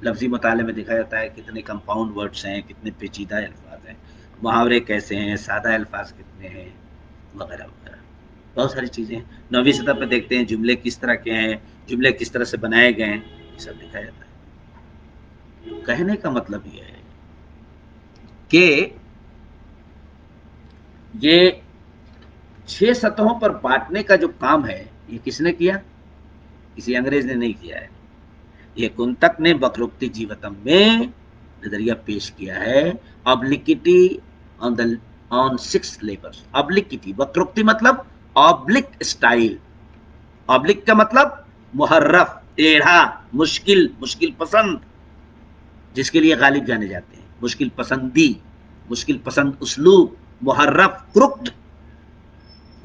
لفظی مطالعے میں دیکھا جاتا ہے کتنے کمپاؤنڈ ورڈس ہیں، کتنے پیچیدہ الفاظ ہیں، محاورے کیسے ہیں، سادہ الفاظ کتنے ہیں وغیرہ وغیرہ، بہت ساری چیزیں ہیں۔ نویں سطح پہ دیکھتے ہیں جملے کس طرح کے ہیں، جملے کس طرح سے بنائے گئے ہیں، یہ سب دیکھا جاتا ہے۔ کہنے کا مطلب یہ ہے کہ یہ 6 سطحوں پر بانٹنے کا جو کام ہے یہ کس نے کیا؟ کسی انگریز نے نہیں کیا ہے، یہ کنتک نے وکروکتی جیوتم میں نظریہ پیش کیا ہے۔ obbliquity on 6 levels۔ obbliquity، وکروکتی مطلب obblique اسٹائل، obblique کا مطلب محرف، ٹیڑھا، مشکل پسند، جس کے لیے غالب جانے جاتے ہیں، مشکل پسندی، مشکل پسند اسلوب، محرف، کروکڈ،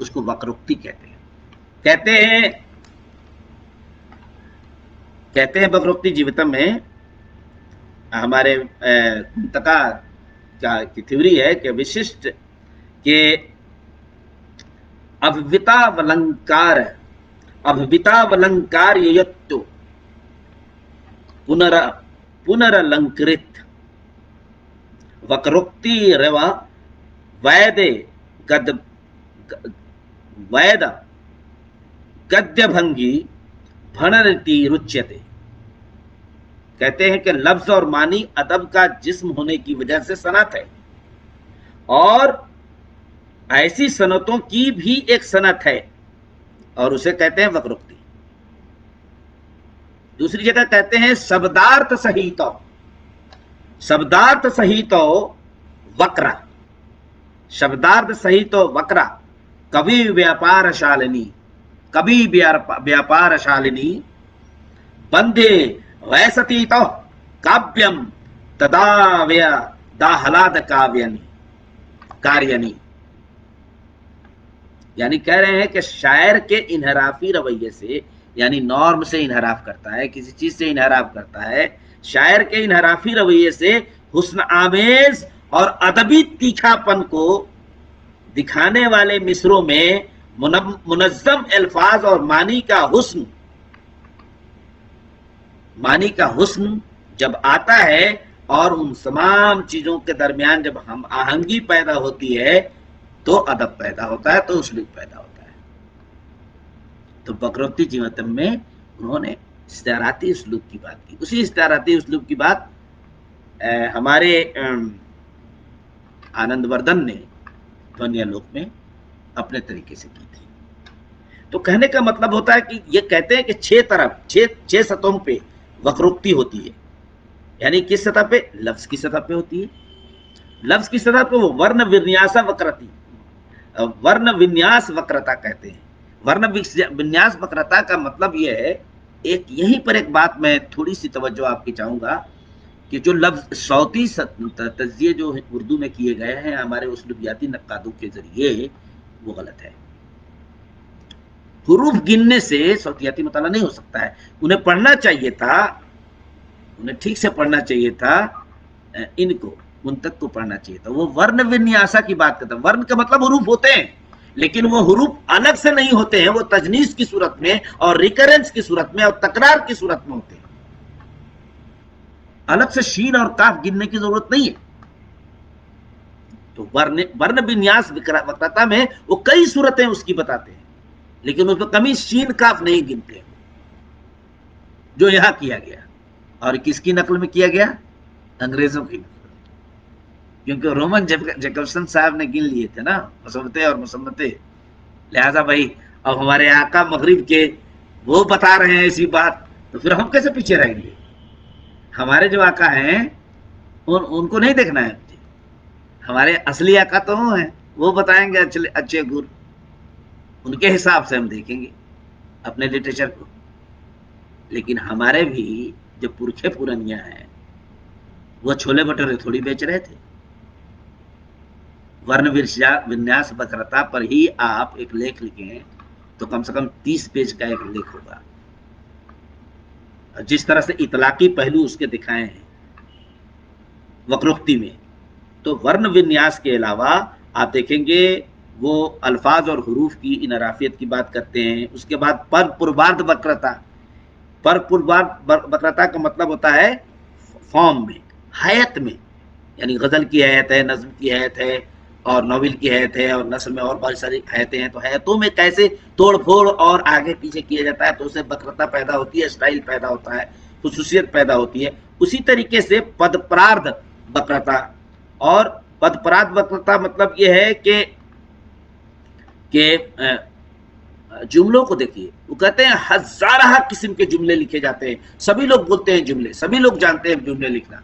اس کو وکروکتی کہتے ہیں۔ کہتے ہیں وکروکتی جیوتم میں ہمارے کنتکا کی تھیوری ہے کہ وششٹ کہ ابھوتا ولنکار یتو پنرالنکرت وکروکتی روا وید گدیہ بھنگی بھنرتی رچیتے۔ کہتے ہیں کہ لفظ اور معنی ادب کا جسم ہونے کی وجہ سے صنعت ہے، اور ایسی صنعتوں کی بھی ایک صنعت ہے اور اسے کہتے ہیں وکروکتی۔ دوسری جگہ کہتے ہیں شبدارتھ سہیتو وکرا، شبدارتھ سہیتو وکرا کبھی ویاپار شالنی بندے ویستی تو کاویم تدا ویا داہلاد کاریانی۔ یعنی کہہ رہے ہیں کہ شاعر کے انحرافی رویے سے، یعنی نارم سے انحراف کرتا ہے، کسی چیز سے انحراف کرتا ہے، شاعر کے انحرافی رویے سے حسن آمیز اور ادبی تیکھا پن کو دکھانے والے مصروں میں منظم الفاظ اور معنی کا حسن جب آتا ہے، اور ان تمام چیزوں کے درمیان جب ہم آہنگی پیدا ہوتی ہے تو ادب پیدا ہوتا ہے، تو اسلوب پیدا ہوتا ہے۔ تو وکروکتی جیوتم میں انہوں نے استعاراتی اسلوب کی بات کی۔ اسی استعاراتی اسلوب کی بات ہمارے آنند وردھن نے دھونیہ لوک میں اپنے طریقے سے کی تھی۔ تو کہنے کا مطلب ہوتا ہے کہ یہ کہتے ہیں کہ 6 سطحوں پہ وکروکتی ہوتی ہے۔ یعنی کس سطح پہ؟ لفظ کی سطح پہ ہوتی ہے۔ لفظ کی سطح پہ وہ ورن ونیاس وکرتا کہتے ہیں۔ ورن ونیاس وکرتا کا مطلب یہ ہے، یہیں پر ایک بات میں تھوڑی سی توجہ آپ کی چاہوں گا کہ جو لفظ صوتی تجزیے جو اردو میں کیے گئے ہیں ہمارے اسلوبیاتی نقادوں کے ذریعے، وہ غلط ہے۔ حروف گننے سے صوتیاتی مطالعہ نہیں ہو سکتا ہے۔ انہیں پڑھنا چاہیے تھا، انہیں ٹھیک سے پڑھنا چاہیے تھا، منطق کو پڑھنا چاہیے تھا۔ وہ ورن ونیاسا کی بات کرتا ہے۔ ورن کا مطلب حروف ہوتے ہیں، لیکن وہ حروف الگ سے نہیں ہوتے ہیں، وہ تجنیس کی صورت میں اور ریکرنس کی صورت میں اور تکرار کی صورت میں ہوتے ہیں۔ الگ سے شین اور کاف گننے کی ضرورت نہیں ہے۔ تو ورن ونیاس وکرتا میں وہ کئی صورتیں اس کی بتاتے ہیں، لیکن اس میں کمی شین کاف نہیں گنتے جو یہاں کیا گیا. اور کس کی نقل میں کیا گیا؟ انگریزوں کی نقل. کیونکہ رومن جیکبسن صاحب نے گن لیے تھے نا مسمتیں اور مسمتیں. لہذا بھائی اب ہمارے آقا مغرب کے وہ بتا رہے ہیں ایسی بات، تو پھر ہم کیسے پیچھے رہیں گے؟ ہمارے جو آقا ہیں ان کو نہیں دیکھنا ہے. ہمارے اصلی آقا تو وہ ہیں، وہ بتائیں گے اچھے گر، ان کے حساب سے ہم دیکھیں گے اپنے لٹریچر کو. لیکن ہمارے بھی جو پرکھے پورنیاں ہیں وہ چھولے بھٹورے تھوڑی بیچ رہے تھے. ورن ونیاس وکرتا پر ہی آپ ایک لیکھ لکھیں تو کم سے کم 30 پیج کا ایک لیکھ ہوگا. جس طرح سے اطلاقی پہلو اس کے دکھائے ہیں وکروکتی میں، تو ورن ونیاس کے علاوہ آپ دیکھیں گے وہ الفاظ اور حروف کی انعرافیت کی بات کرتے ہیں. اس کے بعد پر پروارد وکرتا. پر پروارد وکرتا کا مطلب ہوتا ہے فارم میں، حیت میں، یعنی غزل کی حیت ہے، نظم کی حیت ہے، اور ناول کی حیت ہے، اور نثر میں اور بہت ساری حیتیں ہیں. تو حیتوں میں کیسے توڑ پھوڑ اور آگے پیچھے کیا جاتا ہے تو اسے وکرتا پیدا ہوتی ہے، اسٹائل پیدا ہوتا ہے، خصوصیت پیدا ہوتی ہے. اسی طریقے سے پد پرارد وکرتا. اور پد پرارد وکرتا مطلب یہ ہے کہ جملوں کو دیکھیے، وہ کہتے ہیں ہزارہ قسم کے جملے لکھے جاتے ہیں، سبھی لوگ بولتے ہیں جملے، سبھی لوگ جانتے ہیں جملے لکھنا.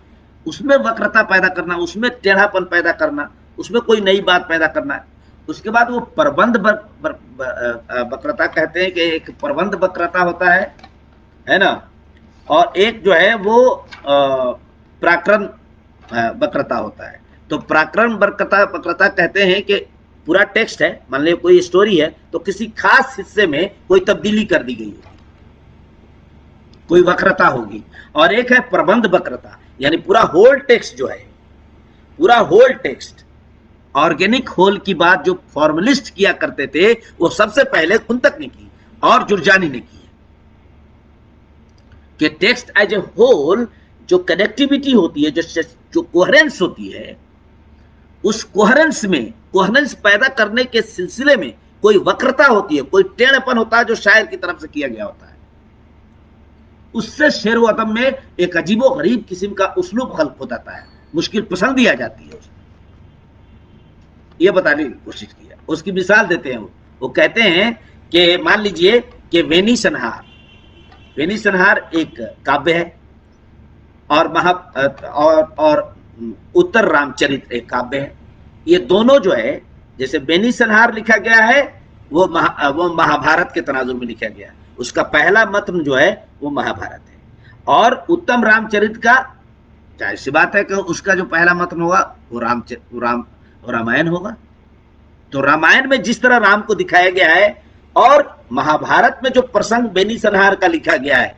اس میں وکرتا پیدا کرنا، اس میں ٹیڑھا پن پیدا کرنا، اس میں کوئی نئی بات پیدا کرنا ہے. اس کے بعد وہ پربند وکرتا کہتے ہیں کہ ایک پربند وکرتا ہوتا ہے نا، اور ایک جو ہے وہ پراکرم وکرتا ہوتا ہے. تو پراکرم وکرتا کہتے ہیں کہ پورا ٹیکسٹ ہے، مان لیں کوئی اسٹوری ہے تو کسی خاص حصے میں کوئی تبدیلی کر دی گئی ہوگی، کوئی وکرتا ہوگی. اور ایک ہے پربند وکرتا، یعنی پورا ہول ٹیکسٹ جو ہے، پورا ہول ٹیکسٹ، آرگینک ہول کی بات جو فارملسٹ کیا کرتے تھے وہ سب سے پہلے کنتک نے کی اور جرجانی نے کی، کہ ٹیکسٹ ایز اے ہول جو کنیکٹیویٹی ہوتی ہے، جو کوہرنس ہوتی ہے، اس کوہرنس میں کوہرنس پیدا کرنے کے سلسلے میں کوئی وکرتا ہوتی ہے، کوئی ٹیڑھ پن ہوتا ہے جو شاعر کی طرف سے کیا گیا ہوتا ہے. اس سے شعر و ادب میں ایک عجیب و غریب قسم کا اسلوب خلق ہو جاتا ہے، مشکل پسندی آ جاتی ہے. یہ بتانے کی کوشش کی ہے. اس کی مثال دیتے ہیں. وہ کہتے ہیں کہ مان لیجئے کہ وینی سنہار ایک کاویہ ہے، اور اتر رام چرت ایک کاویہ ہے. یہ دونوں جو ہے، جیسے وینی سنہار لکھا گیا ہے وہ مہابھارت کے تناظر میں لکھا گیا ہے، اس کا پہلا متن جو ہے وہ مہابھارت ہے. اور اتم رام چرت کا ظاہر سی بات ہے کہ اس کا جو پہلا متن ہوگا وہ رامائن ہوگا. تو رامائن میں جس طرح رام کو دکھایا گیا ہے اور مہابھارت میں جو پرسنگ وینی سنہار کا لکھا گیا ہے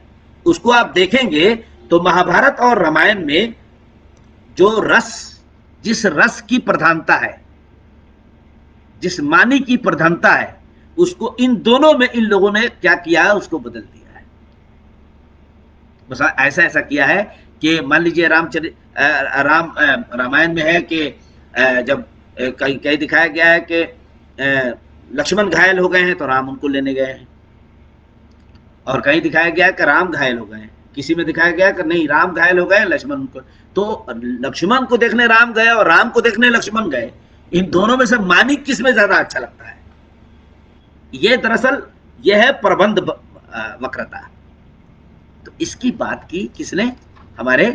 اس کو آپ دیکھیں گے تو مہابھارت اور رامائن میں جو جس رس کی پردھانتا ہے، جس معنی کی پردھانتا ہے، اس کو ان دونوں میں ان لوگوں نے کیا کیا ہے، اس کو بدل دیا ہے. بس ایسا کیا ہے کہ مان لیجیے رامائن میں ہے کہ جب کہیں دکھایا گیا ہے کہ لکشمن گھائل ہو گئے ہیں تو رام ان کو لینے گئے ہیں، اور کہیں دکھایا گیا ہے کہ رام گھائل ہو گئے ہیں، کسی میں دکھایا گیا کہ نہیں رام گھائل ہو گئے ہیں لکشمن کو. تو لکشمن کو دیکھنے رام گئے اور رام کو دیکھنے لکشمن گئے، ان دونوں میں سے معنی کس میں زیادہ اچھا لگتا ہے؟ یہ دراصل یہ ہے پربند وکرتا. تو اس کی بات کی کس نے؟ ہمارے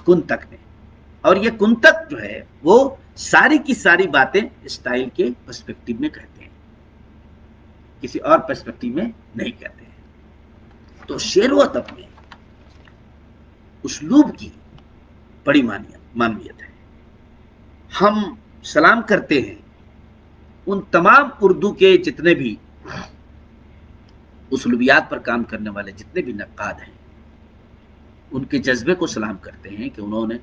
کنتک نے. اور یہ کنتک جو ہے وہ ساری کی ساری باتیں اسٹائل کے پرسپیکٹیو میں کہتے ہیں، کسی اور پرسپیکٹیو میں نہیں کہتے ہیں. تو شعر و ادب میں اسلوب کی بڑی مانویت ہے. ہم سلام کرتے ہیں ان تمام اردو کے جتنے بھی اسلوبیات پر کام کرنے والے جتنے بھی نقاد ہیں، ان کے جذبے کو سلام کرتے ہیں کہ انہوں نے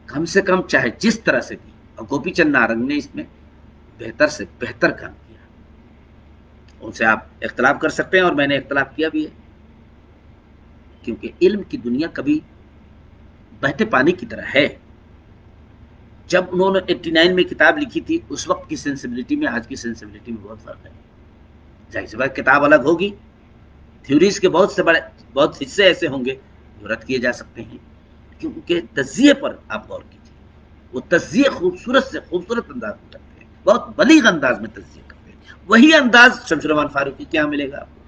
کم سے کم چاہے جس طرح سے بھی، اور گوپی چند نارنگ نے اس میں بہتر سے بہتر کام کیا. ان سے آپ اختلاف کر سکتے ہیں اور میں نے اختلاف کیا بھی ہے، کیونکہ علم کی دنیا کبھی بہتے پانی کی طرح ہے. جب انہوں نے 89 میں کتاب لکھی تھی، اس وقت کی سینسبلٹی میں آج کی سینسبلٹی میں بہت فرق ہے. ظاہر سی بات کتاب الگ ہوگی، تھیوریز کے بہت حصے ایسے ہوں گے جو رد کیے جا سکتے ہیں، کیونکہ تجزیے پر آپ غور کیجیے. وہ تجزیے خوبصورت سے خوبصورت انداز میں کرتے ہیں، بہت بلیغ انداز میں تجزیے کرتے ہیں. وہی انداز شمس الرحمان فاروقی کیا ملے گا آپ کو؟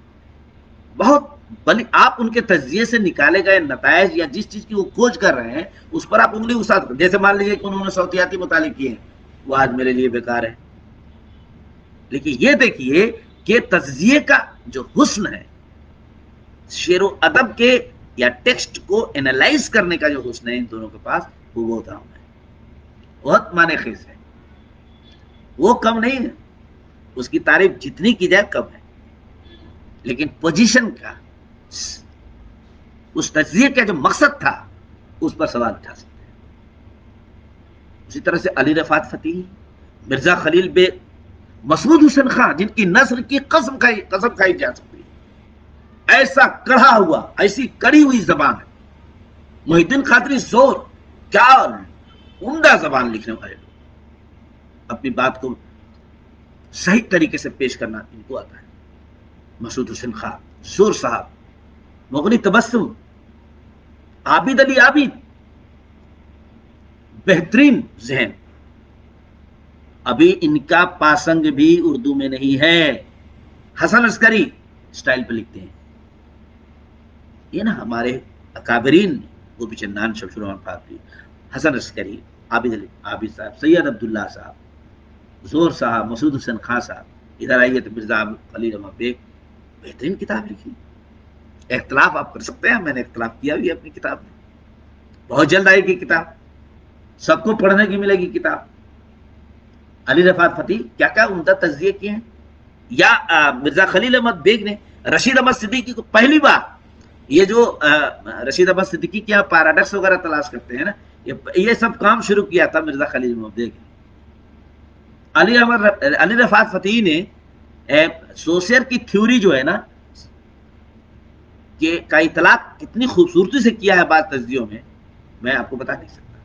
بہت بلی. آپ ان کے تجزیے سے نکالے گئے نتائج یا جس چیز کی وہ کھوج کر رہے ہیں اس پر آپ انگلی اٹھا سکتے. جیسے مان لیجیے کہ انہوں نے صوتیاتی مطالعے کیے ہیں، وہ آج میرے لیے بیکار ہے. لیکن یہ دیکھیے کہ تجزیے کا جو حسن ہے، شعر و ادب کے یا ٹیکسٹ کو انالائز کرنے کا جو حسن ہے ان دونوں کے پاس، وہ بہت عام ہے، بہت معنی خیز ہے. وہ کم نہیں ہے، اس کی تعریف جتنی کی جائے کم ہے، لیکن پوزیشن کا، اس تجزیے کا جو مقصد تھا اس پر سوال اٹھا سکتے ہیں. اسی طرح سے علی رفعت فتح، مرزا خلیل بے، مسعود حسین خان، جن کی نثر کی قسم کھائی جا سکتی ہے. ایسا کڑھا ہوا، ایسی کڑی ہوئی زبان ہے. محی الدین قادری زور، کیا عمدہ زبان لکھنے والے لوگ، اپنی بات کو صحیح طریقے سے پیش کرنا ان کو آتا ہے. مسعود حسین خان، زور صاحب، مغنی تبسم، عابد علی عابد، بہترین ذہن. ابھی ان کا پاسنگ بھی اردو میں نہیں ہے. حسن عسکری اسٹائل پہ لکھتے ہیں. یہ نا ہمارے اکابرین، وہ بھی چندان شمس الرحمان فاروقی، حسن عسکری، عابد علی عابد صاحب، سید عبداللہ صاحب، زور صاحب، مسعود حسین خان صاحب. ادھر آئیے تو مرزا خلیل احمد بیگ، بہترین کتاب لکھی. اختلاف آپ کر سکتے ہیں، میں نے اختلاف کیا بھی اپنی کتاب میں. بہت جلد آئے گی کتاب، سب کو پڑھنے کی ملے گی کتاب. علی رفعت فتح کیا کیا عمدہ تجزیے کیے ہیں. یا مرزا خلیل احمد بیگ نے رشید احمد صدیقی کو پہلی بار، یہ جو رشید احمد صدیقی کیا پیراڈکس وغیرہ تلاش کرتے ہیں نا، یہ سب کام شروع کیا تھا مرزا خلیل احمد بیگ نے. علی رفعت فتح نے سوسیر کی تھیوری جو ہے نا کہ کا اطلاق کتنی خوبصورتی سے کیا ہے بعض تجزیوں میں آپ کو بتا نہیں سکتا.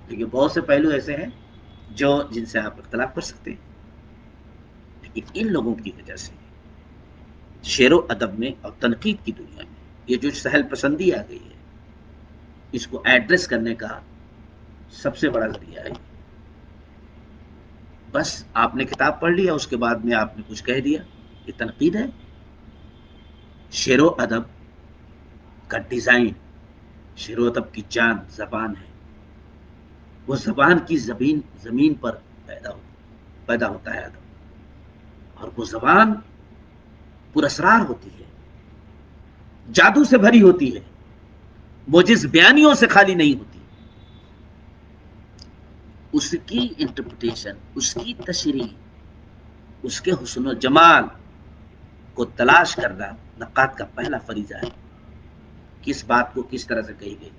لیکن بہت سے پہلو ایسے ہیں جن سے آپ اختلاف کر سکتے ہیں. لیکن ان لوگوں کی وجہ سے شعر و ادب میں اور تنقید کی دنیا میں یہ جو سہل پسندی آ گئی ہے، اس کو ایڈریس کرنے کا سب سے بڑا ذریعہ ہے. بس آپ نے کتاب پڑھ لیا، اس کے بعد میں آپ نے کچھ کہہ دیا، یہ تنقید ہے. شعر و ادب کا ڈیزائن، شعر و ادب کی جان زبان ہے. وہ زبان کی زمین پر پیدا ہوتا ہے ادب، اور وہ زبان پر اسرار ہوتی ہے، جادو سے بھری ہوتی ہے، موجز بیانیوں سے خالی نہیں ہوتی. اس کی انٹرپریٹیشن، اس کی تشریح، اس کے حسن و جمال کو تلاش کرنا نقاد کا پہلا فریضہ ہے. کس بات کو کس طرح سے کہی گئی،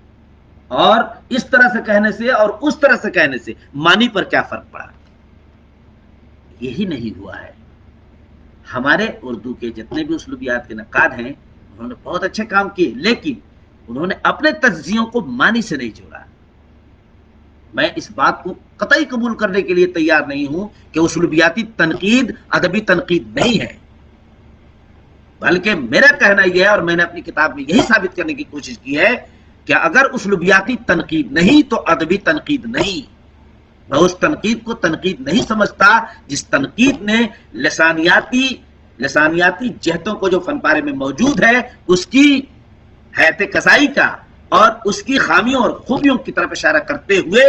اور اس طرح سے کہنے سے اور اس طرح سے کہنے سے معنی پر کیا فرق پڑا. یہی نہیں ہوا ہے. ہمارے اردو کے جتنے بھی اسلوبیات کے نقاد ہیں، انہوں نے بہت اچھے کام کیے، لیکن انہوں نے اپنے تجزیوں کو معنی سے نہیں جوڑا. میں اس بات کو قطعی قبول کرنے کے لیے تیار نہیں ہوں کہ اسلوبیاتی تنقید ادبی تنقید نہیں ہے، بلکہ میرا کہنا یہ ہے، اور میں نے اپنی کتاب میں یہی ثابت کرنے کی کوشش کی ہے کہ اگر اسلوبیاتی تنقید نہیں تو ادبی تنقید نہیں. میں اس تنقید کو تنقید نہیں سمجھتا جس تنقید نے لسانیاتی جہتوں کو جو فن پارے میں موجود ہے اس کی حیات کسائی کا اور اس کی خامیوں اور خوبیوں کی طرف اشارہ کرتے ہوئے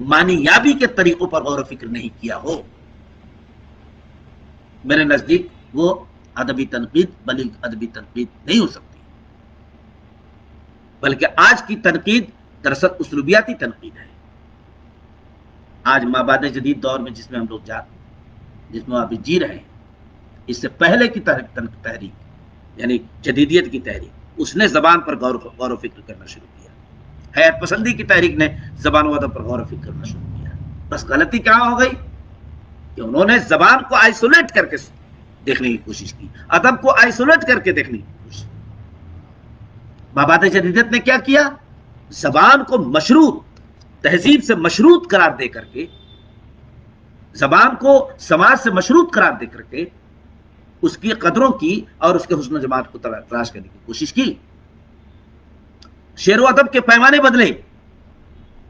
معنی یابی کے طریقوں پر غور و فکر نہیں کیا ہو. میرے نزدیک وہ ادبی تنقید بلکہ ادبی تنقید نہیں ہو سکتی، بلکہ آج کی تنقید دراصل اسلوبیاتی تنقید ہے. آج مابعد جدید دور میں جس میں ہم لوگ جس میں ابھی جی رہے ہیں، اس سے پہلے کی تحریک یعنی جدیدیت کی تحریک، اس نے زبان پر غور و فکر کرنا شروع کیا. حیات پسندی کی تحریک نے زبان و ادب پر غور و فکر کرنا شروع کیا. بس غلطی کہاں ہو گئی کہ انہوں نے زبان کو آئسولیٹ کر کے دیکھنے کی کوشش کی، ادب کو آئسولیٹ کر کے دیکھنے کی کوشش. مابعد جدیدیت نے کیا کیا؟ زبان کو مشروط تہذیب سے مشروط قرار دے کر کے، زبان کو سماج سے مشروط قرار دے کر کے اس کی قدروں کی اور اس کے حسن و جمال کو تلاش کرنے کی کوشش کی. شعر و ادب کے پیمانے بدلے.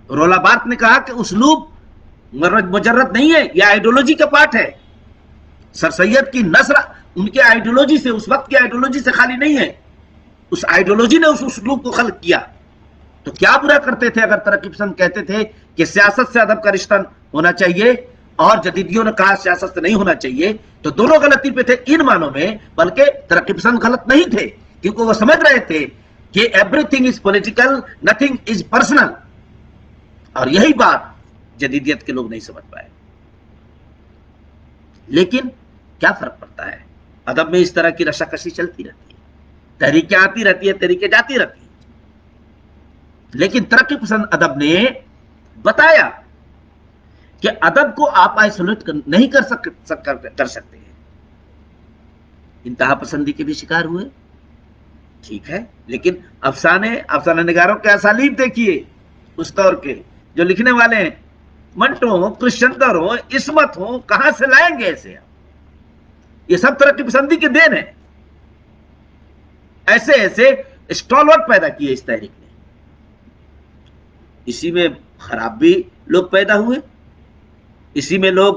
رولا بارت نے کہا کہ اسلوب مجرد نہیں ہے، یہ آئیڈیولوجی کا پارٹ ہے. سر سید کی نثر ان کے آئیڈیولوجی سے، اس وقت کی آئیڈیولوجی سے خالی نہیں ہے. اس آئیڈیولوجی نے اس اسلوب کو خلق کیا. تو کیا برا کرتے تھے اگر ترقی پسند کہتے تھے کہ سیاست سے ادب کا رشتہ ہونا چاہیے، اور جدیدیوں نے کہا سیاست سے نہیں ہونا چاہیے؟ تو دونوں غلطی پہ تھے ان معنوں میں، بلکہ ترقی پسند غلط نہیں تھے، کیونکہ وہ سمجھ رہے تھے کہ every thing is political, nothing is personal. اور یہی بات جدیدیت کے لوگ نہیں سمجھ پائے. لیکن کیا فرق پڑتا ہے؟ ادب میں اس طرح کی رشاکشی چلتی رہتی ہے، تحریکیں آتی رہتی ہے، تحریکیں جاتی رہتی ہیں. لیکن ترقی پسند ادب نے بتایا کہ ادب کو آپ آئسولیٹ نہیں کر سکتے ہیں. انتہا پسندی کے بھی شکار ہوئے، ٹھیک ہے، لیکن افسانہ نگاروں کے اسالیب دیکھیے اس دور کے، جو لکھنے والے ہیں، منٹو ہوں، کرشچندر ہوں، عصمت ہوں، کہاں سے لائیں گے ایسے؟ یہ سب ترقی پسندی کے دین ہے. ایسے ایسے اسٹالورٹ پیدا کیے اس تحریک نے. اسی میں خراب بھی لوگ پیدا ہوئے، اسی میں لوگ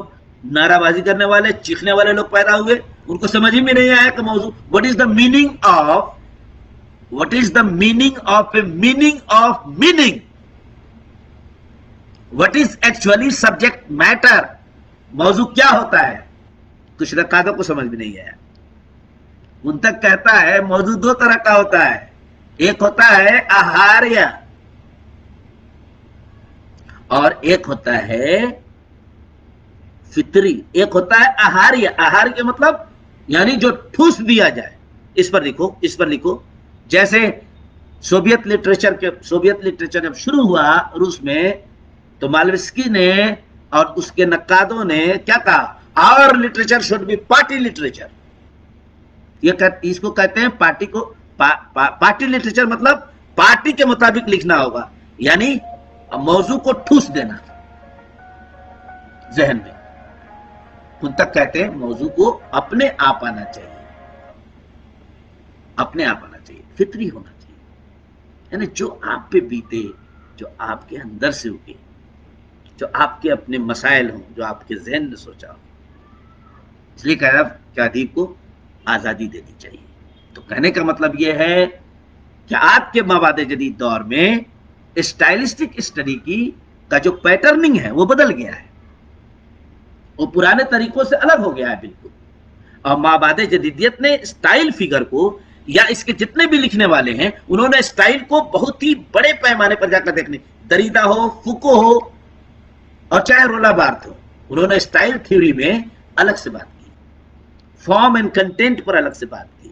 نعرہ بازی کرنے والے، چیخنے والے لوگ پیدا ہوئے. ان کو سمجھ ہی میں نہیں آیا کہ موضوع what is the meaning of a meaning of meaning, what is actually subject matter، موضوع کیا ہوتا ہے. کچھ رقادوں کو سمجھ میں نہیں آیا. ان تک کہتا ہے موضوع دو طرح کا ہوتا ہے، ایک ہوتا ہے آہاریہ اور ایک ہوتا ہے فطری. ایک ہوتا ہے آہاریہ. آہاریہ مطلب یعنی جو ٹھوس دیا جائے. اس پر لکھو. جیسے سوویت لٹریچر جب شروع ہوا روس میں، تو مالوسکی نے اور اس کے نقادوں نے کیا کہا؟ اور literature should be party literature. اس کو کہتے ہیں پارٹی لٹریچر، مطلب پارٹی کے مطابق لکھنا ہوگا، یعنی موضوع کو ٹھوس دینا ذہن میں. ان تک کہتے ہیں موضوع کو اپنے آپ آنا چاہیے، فطری ہونا چاہیے، یعنی جو آپ پہ بیتے، جو آپ کے اندر سے اٹھے، جو آپ کے اپنے مسائل ہوں، جو آپ کے ذہن نے سوچا ہو. اس لیے کہا کہ ادیب کو آزادی دینی چاہیے. تو کہنے کا مطلب یہ ہے کہ آج کے مابعد جدید دور میں اسٹائلسٹک اسٹڈی کا جو پیٹرننگ ہے وہ بدل گیا ہے، وہ پرانے طریقوں سے الگ ہو گیا ہے بالکل. اور مابعد جدیدیت نے اسٹائل فگر کو، یا اس کے جتنے بھی لکھنے والے ہیں، انہوں نے اسٹائل کو بہت ہی بڑے پیمانے پر جا کر دیکھنے، دریدا ہو، فوکو ہو، اور چاہے رولا بارت ہو، انہوں نے اسٹائل تھیوری میں الگ سے بات کی، فارم اینڈ کنٹینٹ پر الگ سے بات کی.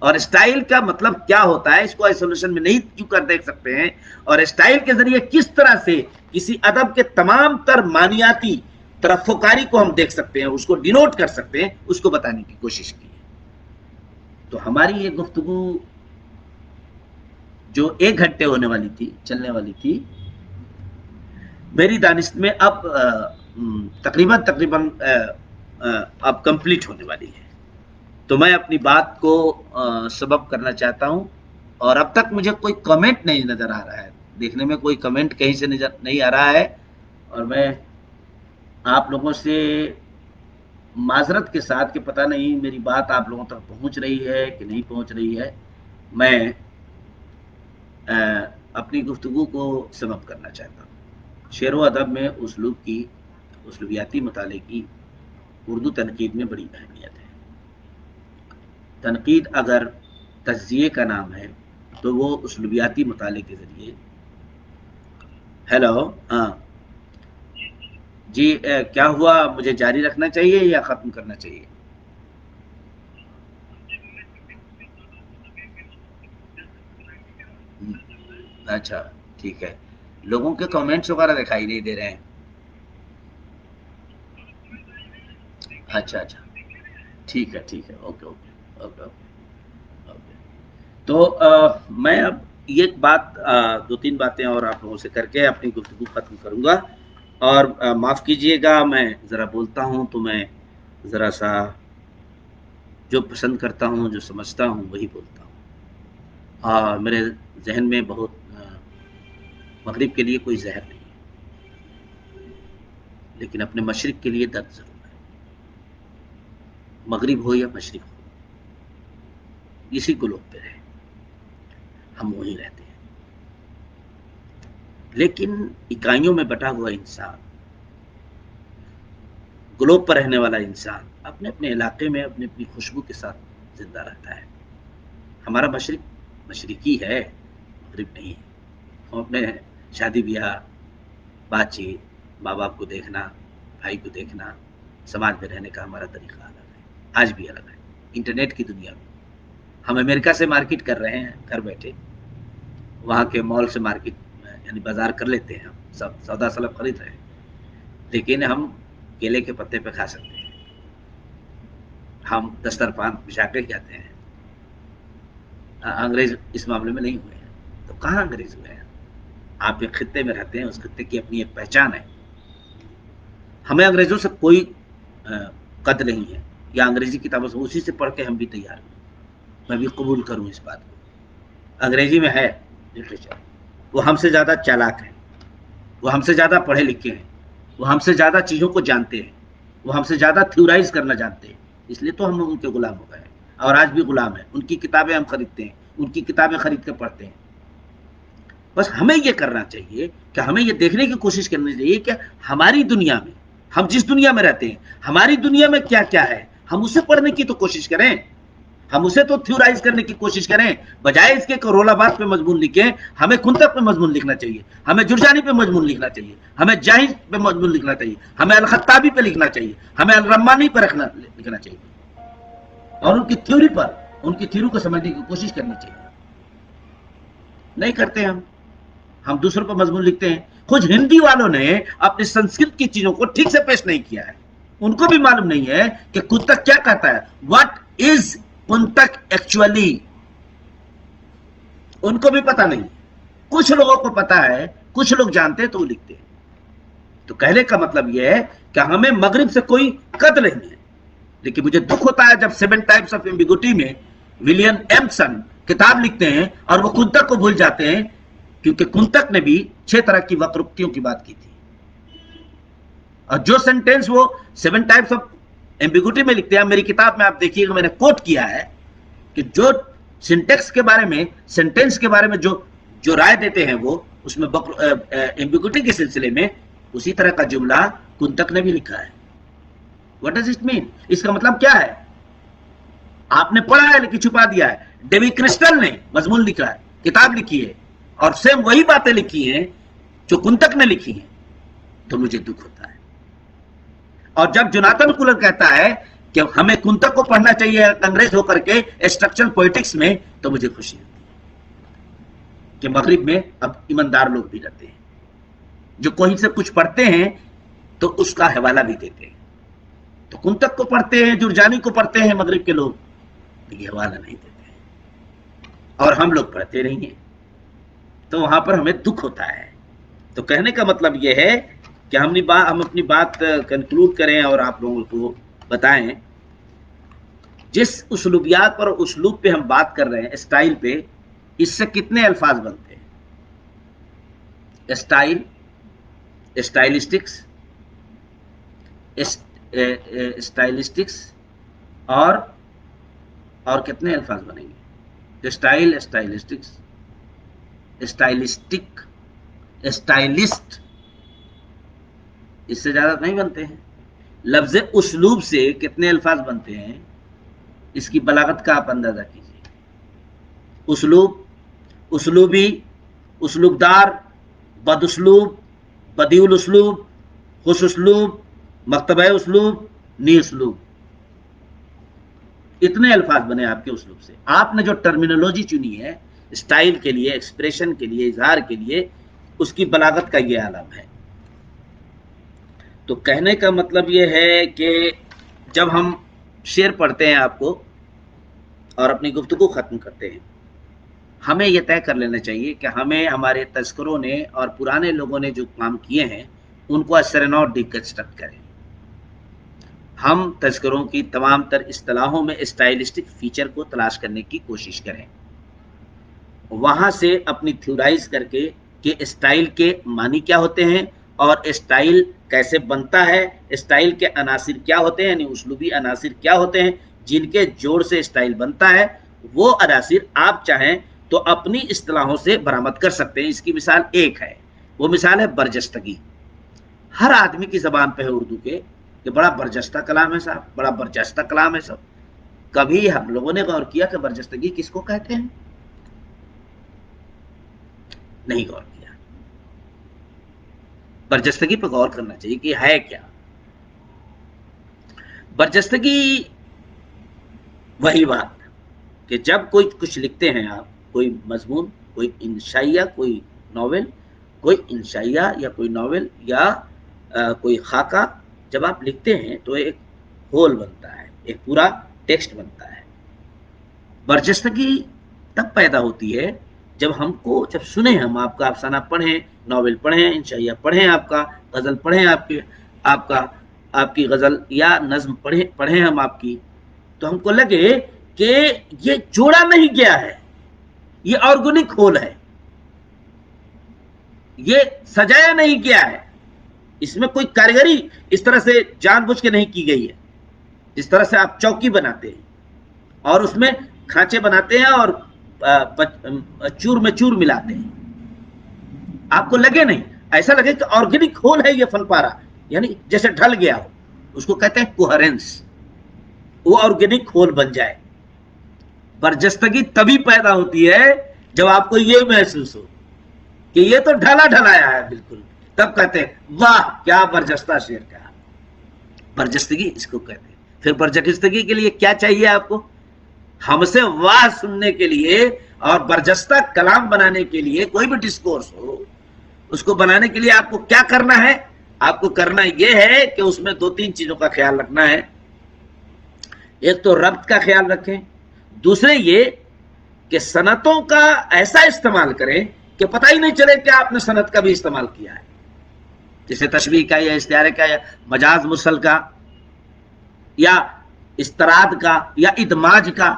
اور اسٹائل کا مطلب کیا ہوتا ہے اس کو آئسولیشن میں نہیں کیوں کر دیکھ سکتے ہیں، اور اسٹائل کے ذریعے کس طرح سے کسی ادب کے تمام تر معنیاتی ترفقاری کو ہم دیکھ سکتے ہیں، اس کو ڈینوٹ کر سکتے ہیں، اس کو بتانے کی کوشش کی ہے. تو ہماری یہ گفتگو جو 1 گھنٹے ہونے والی تھی، چلنے والی تھی، میری دانست میں اب تقریباً اب کمپلیٹ ہونے والی ہے. تو میں اپنی بات کو سبب کرنا چاہتا ہوں، اور اب تک مجھے کوئی کمنٹ نہیں نظر آ رہا ہے، دیکھنے میں کوئی کمنٹ کہیں سے نظر نہیں آ رہا ہے، اور میں آپ لوگوں سے معذرت کے ساتھ کہ پتہ نہیں میری بات آپ لوگوں تک پہنچ رہی ہے کہ نہیں پہنچ رہی ہے، میں اپنی گفتگو کو سبب کرنا چاہتا ہوں. شعر و ادب میں اسلوبیاتی مطالعے کی اردو تنقید میں بڑی اہمیت ہے. تنقید اگر تجزیے کا نام ہے تو وہ اسلوبیاتی مطالعے کے ذریعے. ہیلو، ہاں جی، کیا ہوا؟ مجھے جاری رکھنا چاہیے یا ختم کرنا چاہیے؟ اچھا ٹھیک ہے. لوگوں کے کمنٹس وغیرہ دکھائی نہیں دے رہے ہیں. اچھا ٹھیک ہے، اوکے. تو میں اب یہ بات دو تین باتیں اور آپ لوگوں سے کر کے اپنی گفتگو ختم کروں گا. اور معاف کیجئے گا، میں ذرا بولتا ہوں تو میں ذرا سا جو پسند کرتا ہوں، جو سمجھتا ہوں وہی بولتا ہوں. میرے ذہن میں بہت مغرب کے لیے کوئی زہر نہیں ہے، لیکن اپنے مشرق کے لیے درد ضرور ہے. مغرب ہو یا مشرق ہو، اسی گلوب پہ رہے، ہم وہیں رہتے ہیں. لیکن اکائیوں میں بٹا ہوا انسان، گلوب پر رہنے والا انسان اپنے اپنے علاقے میں اپنی اپنی خوشبو کے ساتھ زندہ رہتا ہے. ہمارا مشرق مشرقی ہے، مغرب نہیں ہے. ہم اپنے شادی بیاہ، بات چیت، ماں باپ کو دیکھنا، بھائی کو دیکھنا، سماج میں رہنے کا ہمارا طریقہ الگ ہے، آج بھی الگ ہے. انٹرنیٹ کی دنیا میں ہم امریکہ سے مارکیٹ کر رہے ہیں گھر بیٹھے، وہاں کے مال سے مارکیٹ یعنی بازار کر لیتے ہیں، ہم سب سودا سلب خرید رہے ہیں، لیکن ہم کیلے کے پتے پہ کھا سکتے ہیں، ہم دسترخوان بچھا کے کھاتے ہیں. انگریز اس معاملے میں نہیں ہوئے ہیں. تو کہاں انگریز ہوئے ہیں؟ آپ ایک خطے میں رہتے ہیں، اس خطے کی اپنی ایک پہچان ہے. ہمیں انگریزوں سے کوئی قد نہیں ہے، یا انگریزی کتابوں سے اسی سے پڑھ کے ہم بھی تیار ہیں. میں بھی قبول کروں اس بات کو. انگریزی میں ہے لٹریچر، وہ ہم سے زیادہ چالاک ہیں، وہ ہم سے زیادہ پڑھے لکھے ہیں، وہ ہم سے زیادہ چیزوں کو جانتے ہیں، وہ ہم سے زیادہ تھیورائز کرنا جانتے ہیں. اس لیے تو ہم ان کے غلام ہو گئے ہیں، اور آج بھی غلام ہیں. ان کی کتابیں ہم خریدتے ہیں، ان کی کتابیں خرید کے پڑھتے ہیں. بس ہمیں یہ کرنا چاہیے کہ ہمیں یہ دیکھنے کی کوشش کرنی چاہیے کہ ہماری دنیا میں، ہم جس دنیا میں رہتے ہیں، ہماری دنیا میں کیا کیا ہے، ہم اسے پڑھنے کی تو کوشش کریں، ہم اسے تو تھیورائز کرنے کی کوشش کریں، بجائے اس کے کرول آباد پہ مضمون لکھیں. ہمیں کنتک پہ مضمون لکھنا چاہیے، ہمیں جرجانی پہ مضمون لکھنا چاہیے، ہمیں جاہز پہ مضمون لکھنا چاہیے، ہمیں الخطابی پہ لکھنا چاہیے، ہمیں الرمانی پہ لکھنا چاہیے، اور ان کی تھیوری پر، ان کی تھیوری کو سمجھنے کی کوشش کرنی چاہیے. نہیں کرتے ہم دوسروں پر مضمون لکھتے ہیں. کچھ ہندی والوں نے اپنی سنسکرت کی چیزوں کو ٹھیک سے پیش نہیں کیا ہے. ان کو بھی معلوم نہیں ہے کہ کنتک کیا کہتا ہے، واٹ از کنتک ایکچولی. ان کو بھی پتا نہیں. کچھ لوگوں کو پتا ہے، کچھ لوگ جانتے ہیں تو وہ لکھتے ہیں. تو کہنے کا مطلب یہ ہے کہ ہمیں مغرب سے کوئی قد نہیں ہے. لیکن مجھے دکھ ہوتا ہے جب 7 ٹائپس آف ایمبیگوٹی میں ولیم ایمسن کتاب لکھتے ہیں اور وہ کنتک کو بھول جاتے ہیں، کیونکہ کنتک نے بھی 6 طرح کی وکروکتیوں کی بات کی تھی. اور جو سینٹینس وہ 7 ٹائپس آف ایمبیگوٹی میں لکھتے ہیں، میری کتاب میں آپ دیکھیے گا میں نے کوٹ کیا ہے کہ جو سینٹیکس کے بارے میں، سینٹینس کے بارے میں جو رائے دیتے ہیں وہ اس میں ایمبیگوٹی کے سلسلے میں اسی طرح کا جملہ کنتک نے بھی لکھا ہے. What does it mean? اس کا مطلب کیا ہے؟ آپ نے پڑھا ہے لیکن چھپا دیا ہے. ڈیوی کرسٹل نے مضمون لکھا ہے، کتاب لکھی ہے، اور سیم وہی باتیں لکھی ہیں جو کنتک نے لکھی ہیں. تو مجھے دکھ ہوتا ہے. اور جب جوناتھن کولر کہتا ہے کہ ہمیں کنتک کو پڑھنا چاہیے انگریز ہو کر کے اسٹرکچرل پولیٹکس میں، تو مجھے خوشی ہوتی ہے کہ مغرب میں اب ایماندار لوگ بھی رہتے ہیں، جو کوئی سے کچھ پڑھتے ہیں تو اس کا حوالہ بھی دیتے ہیں. تو کنتک کو پڑھتے ہیں، جرجانی کو پڑھتے ہیں مغرب کے لوگ، لیکن حوالہ نہیں دیتے ہیں، اور ہم لوگ پڑھتے نہیں ہیں. تو وہاں پر ہمیں دکھ ہوتا ہے. تو کہنے کا مطلب یہ ہے کہ ہم اپنی بات کنکلوڈ کریں اور آپ لوگوں کو بتائیں، جس اسلوبیات پر اسلوب پہ ہم بات کر رہے ہیں، اسٹائل پہ، اس سے کتنے الفاظ بنتے ہیں؟ اسٹائل، اسٹائلسٹکس، اسٹائلسٹکس، اور کتنے الفاظ بنیں گے؟ اسٹائل، اسٹائلسٹکس، اسٹائلسٹک، اسٹائلسٹ، اس سے زیادہ نہیں بنتے ہیں. لفظ اسلوب سے کتنے الفاظ بنتے ہیں؟ اس کی بلاغت کا آپ اندازہ کیجیے. اسلوب، اسلوبی، اسلوبدار، بد اسلوب، بدیع الاسلوب، خوش اسلوب، مکتبہ اسلوب، نی اسلوب. اتنے الفاظ بنے آپ کے اسلوب سے. آپ نے جو ٹرمینالوجی چنی ہے اسٹائل کے لیے، ایکسپریشن کے لیے، اظہار کے لیے، اس کی بلاغت کا یہ عالم ہے. تو کہنے کا مطلب یہ ہے کہ جب ہم شعر پڑھتے ہیں آپ کو اور اپنی گفتگو ختم کرتے ہیں، ہمیں یہ طے کر لینا چاہیے کہ ہمیں ہمارے تذکروں نے اور پرانے لوگوں نے جو کام کیے ہیں ان کو اثر نو ڈیکنسٹرکٹ کریں. ہم تذکروں کی تمام تر اصطلاحوں میں اسٹائلسٹک فیچر کو تلاش کرنے کی کوشش کریں، وہاں سے اپنی تھیورائز کر کے کہ اسٹائل کے معنی کیا ہوتے ہیں اور اسٹائل کیسے بنتا ہے، اسٹائل کے عناصر کیا ہوتے ہیں، یعنی اسلوبی عناصر کیا ہوتے ہیں جن کے جوڑ سے اسٹائل بنتا ہے. وہ عناصر آپ چاہیں تو اپنی اصطلاحوں سے برآمد کر سکتے ہیں. اس کی مثال ایک ہے، وہ مثال ہے برجستگی. ہر آدمی کی زبان پہ ہے اردو کے کہ بڑا برجستہ کلام ہے صاحب، بڑا برجستہ کلام ہے صاحب. کبھی ہم لوگوں نے غور کیا کہ برجستگی کس کو کہتے ہیں؟ نہیں غور کیا. برجستگی پہ غور کرنا چاہیے کہ ہے کیا. برجستگی وہی بات کہ جب کوئی کچھ لکھتے ہیں آپ، کوئی مضمون، کوئی انشائیہ، کوئی ناول، کوئی انشائیہ یا کوئی ناول یا کوئی خاکہ جب آپ لکھتے ہیں تو ایک ہول بنتا ہے، ایک پورا ٹیکسٹ بنتا ہے. برجستگی تب پیدا ہوتی ہے جب ہم کو، جب سنیں ہم آپ کا افسانہ پڑھیں، ناول پڑھیں، انشائیہ پڑھیں، آپ کا غزل پڑھیں، آپ کی غزل یا نظم پڑھیں ہم آپ کی، تو ہم کو لگے کہ یہ جوڑا نہیں گیا ہے، یہ آرگینک ہول ہے، یہ سجایا نہیں گیا ہے، اس میں کوئی کاریگری اس طرح سے جان بوجھ کے نہیں کی گئی ہے. جس طرح سے آپ چوکی بناتے ہیں اور اس میں کھانچے بناتے ہیں اور چور میں چور ملاتے ہیں، آپ کو لگے نہیں، ایسا لگے کہ آرگینک ہول ہے یہ فن پارا، یعنی جیسے ڈھل گیا ہو، اس کو کہتے ہیں کوہرنس. وہ آرگینک ہول بن جائے. برجستگی تبھی پیدا ہوتی ہے جب آپ کو یہ محسوس ہو کہ یہ تو ڈھلا ڈھلایا ہے بالکل، تب کہتے ہیں واہ کیا برجستہ شعر کہا. برجستگی اس کو کہتے ہیں. پھر برجستگی کے لیے کیا چاہیے آپ کو؟ ہم سے واہ سننے کے لیے اور برجستہ کلام بنانے کے لیے، کوئی بھی ڈسکورس ہو اس کو بنانے کے لیے آپ کو کیا کرنا ہے؟ آپ کو کرنا یہ ہے کہ اس میں دو تین چیزوں کا خیال رکھنا ہے. ایک تو ربط کا خیال رکھیں، دوسرے یہ کہ صنعتوں کا ایسا استعمال کریں کہ پتہ ہی نہیں چلے کہ آپ نے صنعت کا بھی استعمال کیا ہے، جیسے تشبیہ کا یا استعارے کا یا مجاز مرسل کا یا استراد کا یا ادماج کا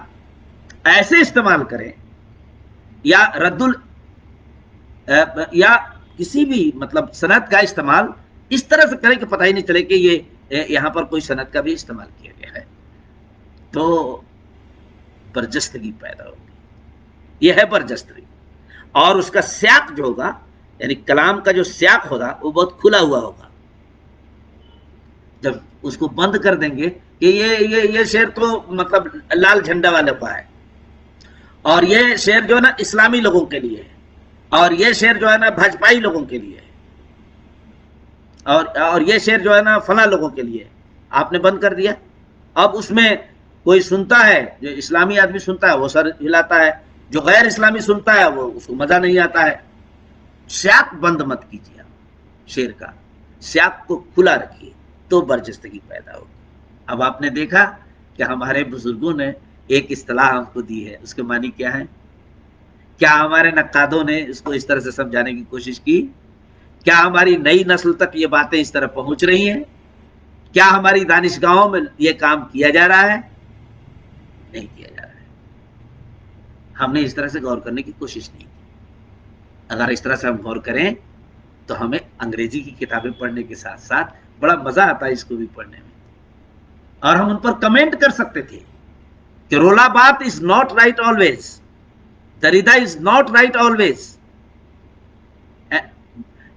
ایسے استعمال کریں، یا یا کسی بھی مطلب صنعت کا استعمال اس طرح سے کریں کہ پتہ ہی نہیں چلے کہ یہ یہاں پر کوئی صنعت کا بھی استعمال کیا گیا ہے. تو برجستگی پیدا ہوگی. یہ ہے برجستگی. اور اس کا سیاق جو ہوگا، یعنی کلام کا جو سیاق ہوگا وہ بہت کھلا ہوا ہوگا. جب اس کو بند کر دیں گے کہ یہ شعر تو مطلب لال جھنڈا والے کا ہے، اور یہ شعر جو ہے نا اسلامی لوگوں کے لیے ہے، اور یہ شعر جو ہے نا بھاجپائی لوگوں کے لیے ہے، اور یہ شعر جو ہے نا فلاں لوگوں کے لیے، آپ نے بند کر دیا. اب اس میں کوئی سنتا ہے، جو اسلامی آدمی سنتا ہے وہ سر ہلاتا ہے، جو غیر اسلامی سنتا ہے وہ اس کو مزہ نہیں آتا ہے. سیاق بند مت کیجیے، شعر کا سیاق کو کھلا رکھیے تو برجستگی پیدا ہوگی. اب آپ نے دیکھا کہ ہمارے بزرگوں نے ایک اصطلاح ہم کو دی ہے، اس کے معنی کیا ہے؟ کیا ہمارے نقادوں نے اس کو اس طرح سے سمجھانے کی کوشش کی؟ کیا ہماری نئی نسل تک یہ باتیں اس طرح پہنچ رہی ہیں؟ کیا ہماری دانشگاہوں میں یہ کام کیا جا رہا ہے؟ نہیں کیا جا رہا ہے. ہم نے اس طرح سے غور کرنے کی کوشش نہیں کی. اگر اس طرح سے ہم غور کریں تو ہمیں انگریزی کی کتابیں پڑھنے کے ساتھ ساتھ بڑا مزہ آتا ہے اس کو بھی پڑھنے میں، اور ہم ان پر کمنٹ کر سکتے تھے کہ رولا Barthes is not right always, Derrida is not right always,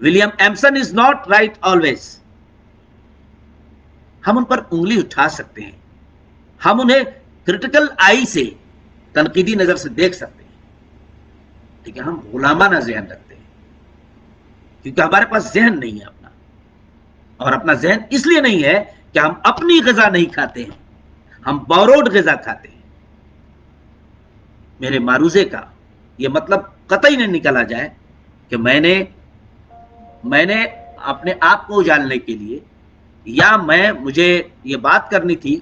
William Empson is not right always. ہم ان پر انگلی اٹھا سکتے ہیں، ہم انہیں کرٹیکل آئی سے، تنقیدی نظر سے دیکھ سکتے ہیں. ٹھیک ہے، ہم غلامانہ ذہن رکھتے ہیں کیونکہ ہمارے پاس ذہن نہیں ہے اپنا، اور اپنا ذہن اس لیے نہیں ہے کہ ہم اپنی غذا نہیں کھاتے ہیں، ہم بوروڈ غذا کھاتے ہیں. میرے معروضے کا یہ مطلب قطعی نہیں نکلا جائے کہ میں نے اپنے آپ کو اجالنے کے لیے، یا مجھے یہ بات کرنی تھی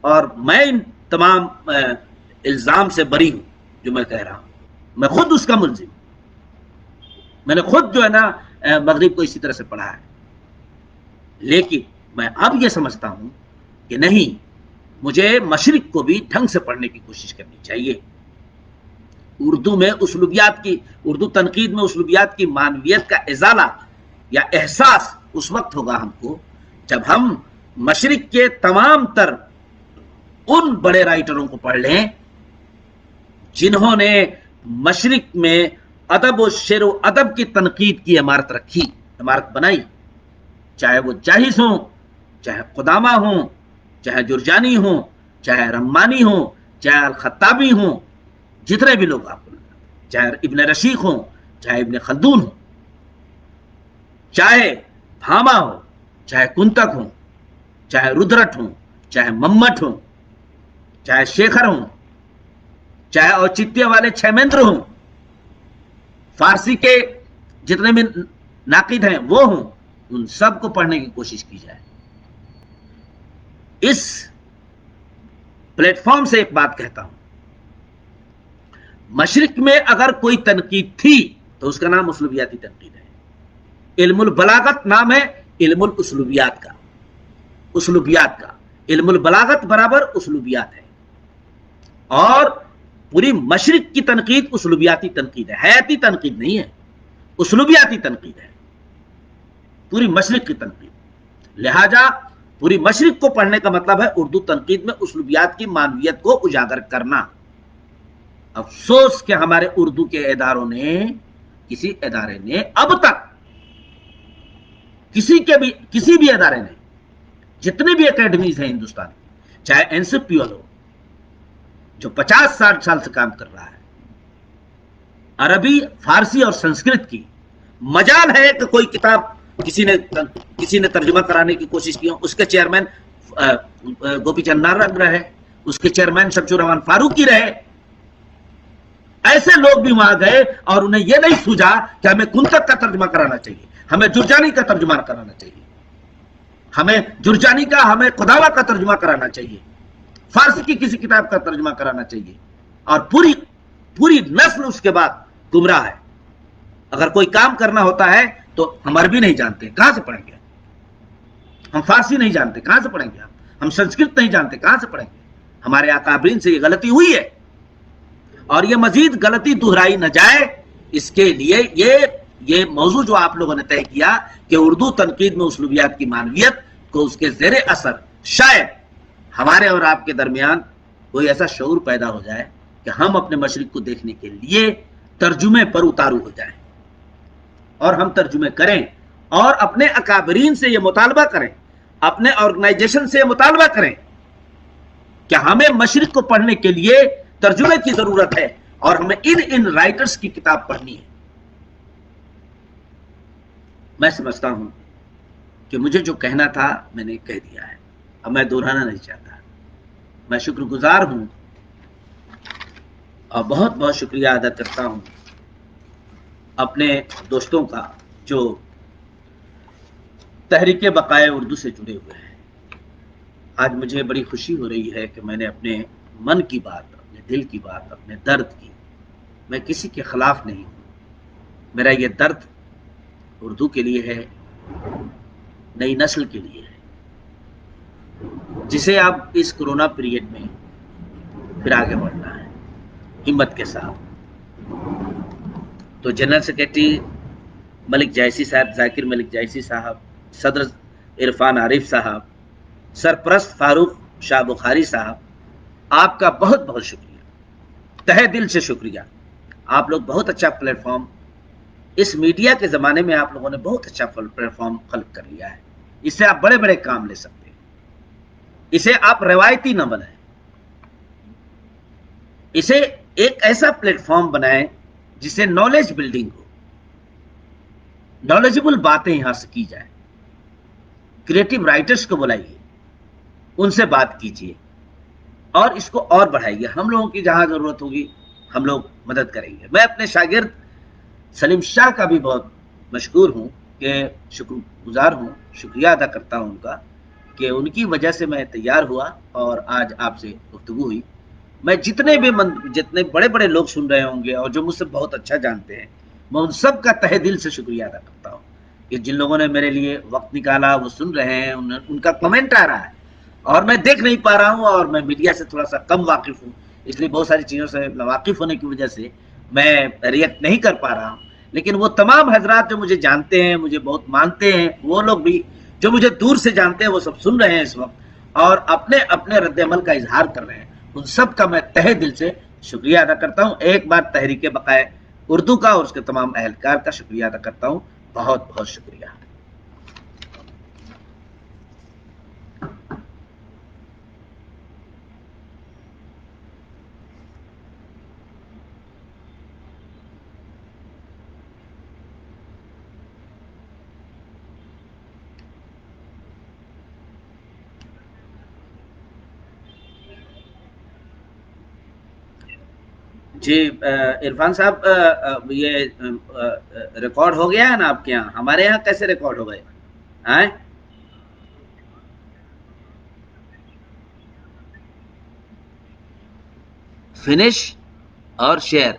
اور میں ان تمام الزام سے بری ہوں جو میں کہہ رہا ہوں. میں خود اس کا ملزم، میں نے خود جو ہے نا مغرب کو اسی طرح سے پڑھا ہے، لیکن میں اب یہ سمجھتا ہوں کہ نہیں، مجھے مشرق کو بھی ڈھنگ سے پڑھنے کی کوشش کرنی چاہیے۔ اردو میں اسلوبیات کی، اردو تنقید میں اسلوبیات کی معنویت کا ازالہ یا احساس اس وقت ہوگا ہم کو جب ہم مشرق کے تمام تر ان بڑے رائٹروں کو پڑھ لیں جنہوں نے مشرق میں ادب و شعر و ادب کی تنقید کی عمارت رکھی، عمارت بنائی، چاہے وہ جاہز ہوں، چاہے قدامہ ہوں، چاہے جرجانی ہوں، چاہے رحمانی ہوں، چاہے الخطابی ہوں، جتنے بھی لوگ آپ کو، چاہے ابن رشیق ہوں، چاہے ابن خلدون ہوں، چاہے بھاما ہو، چاہے کنتک ہوں، چاہے رودرٹ ہوں، چاہے ممٹ ہوں، چاہے شیخر ہوں، چاہے اوچتیہ والے چھیمیندر ہوں، فارسی کے جتنے بھی ناقد ہیں وہ ہوں، ان سب کو پڑھنے کی کوشش کی جائے۔ اس پلیٹ فارم سے ایک بات کہتا ہوں، مشرق میں اگر کوئی تنقید تھی تو اس کا نام اسلوبیاتی تنقید ہے۔ علم البلاغت نام ہے علم الاسلوبیات کا، اسلوبیات کا، علم البلاغت برابر اسلوبیات ہے، اور پوری مشرق کی تنقید اسلوبیاتی تنقید ہے، حیاتی تنقید نہیں ہے، اسلوبیاتی تنقید ہے پوری مشرق کی تنقید۔ لہذا پوری مشرق کو پڑھنے کا مطلب ہے اردو تنقید میں اسلوبیات کی معنویت کو اجاگر کرنا۔ افسوس کہ ہمارے اردو کے اداروں نے، کسی ادارے نے اب تک، کسی بھی ادارے نے، جتنے بھی اکیڈمیز ہیں ہندوستان کی، چاہے این سی پی ہو جو 50-60 سال سے کام کر رہا ہے، عربی، فارسی اور سنسکرت کی، مجال ہے کہ کوئی کتاب کسی نے ترجمہ کرانے کی کوشش کی، اس کے چیئرمین گوپی چند نارنگ رہے، اس کے چیئرمین شمشور رحمان فاروقی رہے، ایسے لوگ بھی وہاں گئے اور انہیں یہ نہیں سوجا کہ ہمیں کنتک کا ترجمہ کرانا چاہیے، ہمیں جرجانی کا ترجمہ کرانا چاہیے، ہمیں جرجانی کا، ہمیں قدامہ کا ترجمہ کرانا چاہیے، فارسی کی کسی کتاب کا ترجمہ کرانا چاہیے، اور پوری نسل اس کے بعد گمراہ ہے۔ اگر کوئی کام کرنا ہوتا ہے تو ہم عربی نہیں جانتے، کہاں سے پڑھیں گے؟ ہم فارسی نہیں جانتے، کہاں سے پڑھیں گے؟ ہم سنسکرت نہیں جانتے، کہاں سے پڑھیں گے؟ ہمارے اکابرین سے یہ غلطی ہوئی ہے، اور یہ مزید غلطی دہرائی نہ جائے، اس کے لیے یہ موضوع جو آپ لوگوں نے طے کیا کہ اردو تنقید میں اسلوبیات کی معنویت کو، اس کے زیر اثر شاید ہمارے اور آپ کے درمیان کوئی ایسا شعور پیدا ہو جائے کہ ہم اپنے مشرق کو دیکھنے کے لیے ترجمے پر اتارو ہو جائیں، اور ہم ترجمے کریں، اور اپنے اکابرین سے یہ مطالبہ کریں، اپنے آرگنائزیشن سے یہ مطالبہ کریں کہ ہمیں مشرق کو پڑھنے کے لیے ترجمے کی ضرورت ہے، اور ہمیں ان رائٹرز کی کتاب پڑھنی ہے۔ میں سمجھتا ہوں کہ مجھے جو کہنا تھا میں نے کہہ دیا ہے، اب میں دہرانا نہیں چاہتا۔ میں شکر گزار ہوں اور بہت بہت شکریہ ادا کرتا ہوں اپنے دوستوں کا جو تحریک بقائے اردو سے جڑے ہوئے ہیں۔ آج مجھے بڑی خوشی ہو رہی ہے کہ میں نے اپنے من کی بات، اپنے دل کی بات، اپنے درد کی، میں کسی کے خلاف نہیں ہوں، میرا یہ درد اردو کے لیے ہے، نئی نسل کے لیے ہے، جسے اب اس کورونا پیریڈ میں پھر آگے بڑھنا ہے ہمت کے ساتھ۔ تو جنرل سیکرٹری ملک جائسی صاحب، ذاکر ملک جائسی صاحب، صدر عرفان عارف صاحب، سرپرست فاروق شاہ بخاری صاحب، آپ کا بہت بہت شکریہ، تہہ دل سے شکریہ۔ آپ لوگ بہت اچھا پلیٹ فارم، اس میڈیا کے زمانے میں آپ لوگوں نے بہت اچھا پلیٹ فارم خلق کر لیا ہے، اس سے آپ بڑے بڑے کام لے سکتے ہیں، اسے آپ روایتی نہ بنائیں، اسے ایک ایسا پلیٹ فارم بنائیں جس سے نالج بلڈنگ ہو، نالجبل باتیں یہاں سے کی جائیں، کریٹو رائٹرز کو بلائیے، ان سے بات کیجیے، اور اس کو اور بڑھائیے۔ ہم لوگوں کی جہاں ضرورت ہوگی ہم لوگ مدد کریں گے۔ میں اپنے شاگرد سلیم شاہ کا بھی بہت مشکور ہوں، کہ شکر گزار ہوں، شکریہ ادا کرتا ہوں ان کا، کہ ان کی وجہ سے میں تیار ہوا اور آج آپ سے گفتگو ہوئی۔ میں جتنے بڑے بڑے لوگ سن رہے ہوں گے اور جو مجھ سے بہت اچھا جانتے ہیں، میں ان سب کا تہ دل سے شکریہ ادا کرتا ہوں کہ جن لوگوں نے میرے لیے وقت نکالا، وہ سن رہے ہیں، ان کا کمنٹ آ رہا ہے اور میں دیکھ نہیں پا رہا ہوں، اور میں میڈیا سے تھوڑا سا کم واقف ہوں، اس لیے بہت ساری چیزوں سے ناواقف ہونے کی وجہ سے میں ریئیکٹ نہیں کر پا رہا ہوں. لیکن وہ تمام حضرات جو مجھے جانتے ہیں، مجھے بہت مانتے ہیں، وہ لوگ بھی جو مجھے دور سے جانتے ہیں، وہ سب سن رہے ہیں اس وقت اور اپنے اپنے رد عمل کا اظہار کر رہے ہیں. ان سب کا میں تہہ دل سے شکریہ ادا کرتا ہوں. ایک بار تحریک بقائے اردو کا اور اس کے تمام اہلکار کا شکریہ ادا کرتا ہوں. بہت بہت شکریہ. جی عرفان صاحب، یہ ریکارڈ ہو گیا ہے نا آپ کے یہاں؟ ہمارے یہاں کیسے ریکارڈ ہو گئے؟ آئیں فنش اور شیئر،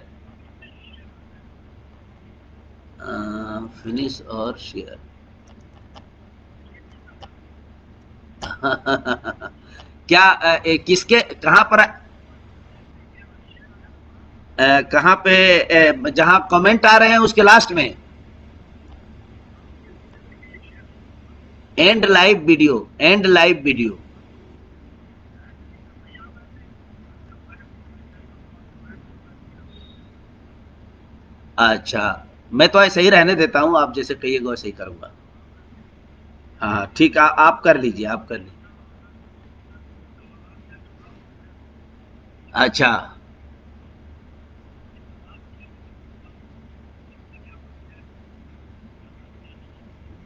فنش اور شیئر. کیا کس کے کہاں پر کہاں پہ جہاں کمنٹ آ رہے ہیں اس کے لاسٹ میں and live video, and live video. اچھا، میں تو ایسے ہی رہنے دیتا ہوں، آپ جیسے کہیے گا ویسے ہی کروں گا. ہاں ٹھیک ہے، آپ کر لیجیے، آپ کر لیجیے. اچھا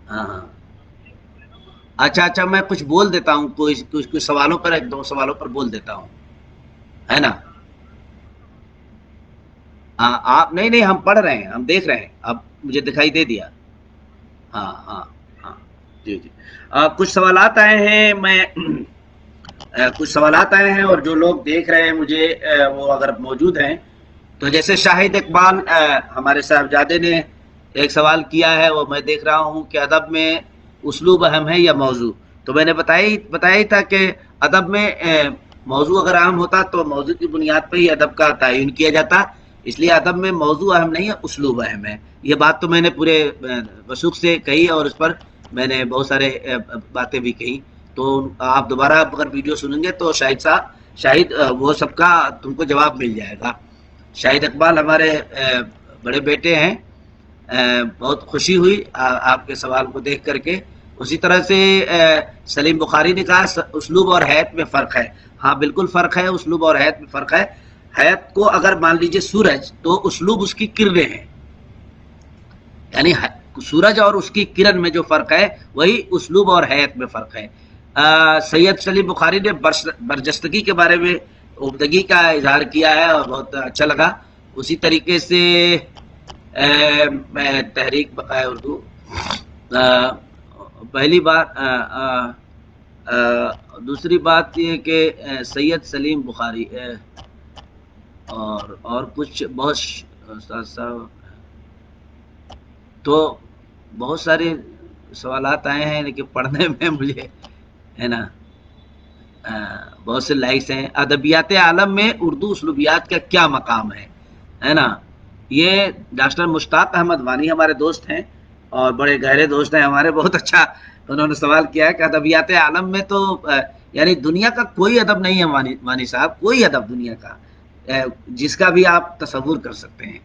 ہاں ہاں، اچھا اچھا، میں کچھ بول دیتا ہوں، کچھ سوالوں پر، ایک دو سوالوں پر بول دیتا ہوں، ہے نا؟ ہاں آپ نہیں نہیں، ہم پڑھ رہے ہیں، ہم دیکھ رہے ہیں، اب مجھے دکھائی دے دیا. ہاں ہاں ہاں، جی جی. کچھ سوالات آئے ہیں، میں کچھ سوالات آئے ہیں، اور جو لوگ دیکھ رہے ہیں مجھے وہ اگر موجود ہیں تو جیسے شاہد اقبال ہمارے صاحبزادے نے ایک سوال کیا ہے، وہ میں دیکھ رہا ہوں کہ ادب میں اسلوب اہم ہے یا موضوع. تو میں نے بتایا ہی تھا کہ ادب میں موضوع اگر اہم ہوتا تو موضوع کی بنیاد پہ ہی ادب کا تعین کیا جاتا. اس لیے ادب میں موضوع اہم نہیں ہے، اسلوب اہم ہے. یہ بات تو میں نے پورے وثوق سے کہی، اور اس پر میں نے بہت سارے باتیں بھی کہی. تو آپ دوبارہ اگر ویڈیو سنیں گے تو شاہد وہ سب کا تم کو جواب مل جائے گا. شاہد اقبال ہمارے بڑے بیٹے ہیں. بہت خوشی ہوئی آپ کے سوال کو دیکھ کر کے. اسی طرح سے سلیم بخاری نے کہا اسلوب اور حیت میں فرق ہے. ہاں بالکل فرق ہے، اسلوب اور حیت میں فرق ہے. حیت کو اگر مان لیجئے سورج، تو اسلوب اس کی کرنیں ہیں، یعنی سورج اور اس کی کرن میں جو فرق ہے وہی اسلوب اور حیت میں فرق ہے. سید سلیم بخاری نے برجستگی کے بارے میں عمدگی کا اظہار کیا ہے اور بہت اچھا لگا. اسی طریقے سے میں تحریک بقائے اردو پہلی بات. دوسری بات یہ کہ سید سلیم بخاری اور کچھ بہت تو بہت سارے سوالات آئے ہیں، لیکن پڑھنے میں مجھے ہے نا بہت سے لائکس ہیں. ادبیات عالم میں اردو اسلوبیات کا کیا مقام ہے نا؟ یہ ڈاکٹر مشتاق احمد وانی ہمارے دوست ہیں اور بڑے گہرے دوست ہیں ہمارے. بہت اچھا انہوں نے سوال کیا ہے کہ ادبیات عالم میں تو یعنی دنیا کا کوئی ادب نہیں ہے وانی صاحب، کوئی ادب دنیا کا جس کا بھی آپ تصور کر سکتے ہیں،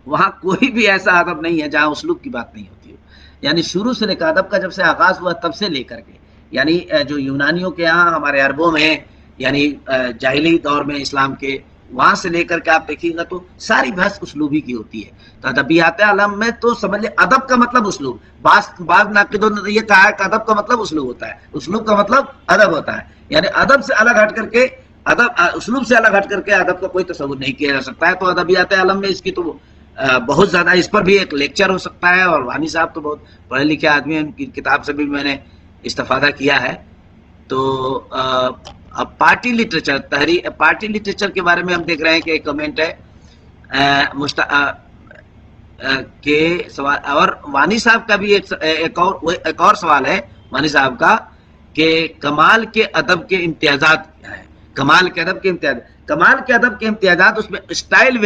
وہاں کوئی بھی ایسا ادب نہیں ہے جہاں اسلوب کی بات نہیں ہوتی ہے. یعنی شروع سے لے کر ادب کا جب سے آغاز ہوا تب سے لے کر کے، یعنی جو یونانیوں کے یہاں ہمارے عربوں میں، یعنی جاہلی دور میں اسلام کے، وہاں سے لے کر کے آپ دیکھیے گا تو ساری بحث اسلوبی کی ہوتی ہے. تو ادبیات عالم میں تو سمجھ لیں ادب کا مطلب اسلوب. بعض ناقدوں نے یہ کہا ہے کہ ادب کا مطلب اسلوب ہوتا ہے، اسلوب کا مطلب ادب ہوتا ہے. یعنی ادب سے الگ ہٹ کر کے اسلوب سے الگ ہٹ کر کے ادب کا کوئی تصور نہیں کیا جا سکتا ہے. تو ادبیات عالم میں اس کی تو بہت زیادہ، اس پر بھی ایک لیکچر ہو سکتا ہے. اور وانی صاحب تو بہت پڑھے لکھے آدمی ہیں، ان کی کتاب سے بھی میں نے استفادہ کیا ہے. تو اب پارٹی لٹریچر پارٹی لٹریچر کے بارے میں ہم دیکھ رہے ہیں کہ ایک کمنٹ ہے کہ سوال، اور وانی صاحب کا بھی ایک اور سوال ہے وانی صاحب کا کہ کمال کے ادب کے امتیازات کیا ہے؟ کمال کے ادب کے امتیازات اس میں اسٹائل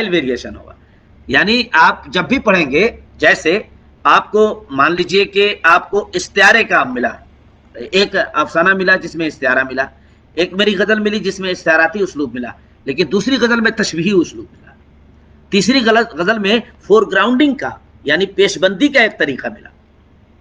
ویریشن ہوگا، یعنی آپ جب بھی پڑھیں گے، جیسے آپ کو مان لیجئے کہ آپ کو استعارے کا ملا، ایک افسانہ ملا جس میں استعارہ ملا، ایک میری غزل ملی جس میں استعاراتی اسلوب ملا، لیکن دوسری غزل میں تشبیہی اسلوب ملا، تیسری غزل میں فور گراؤنڈنگ کا یعنی پیش بندی کا ایک طریقہ ملا۔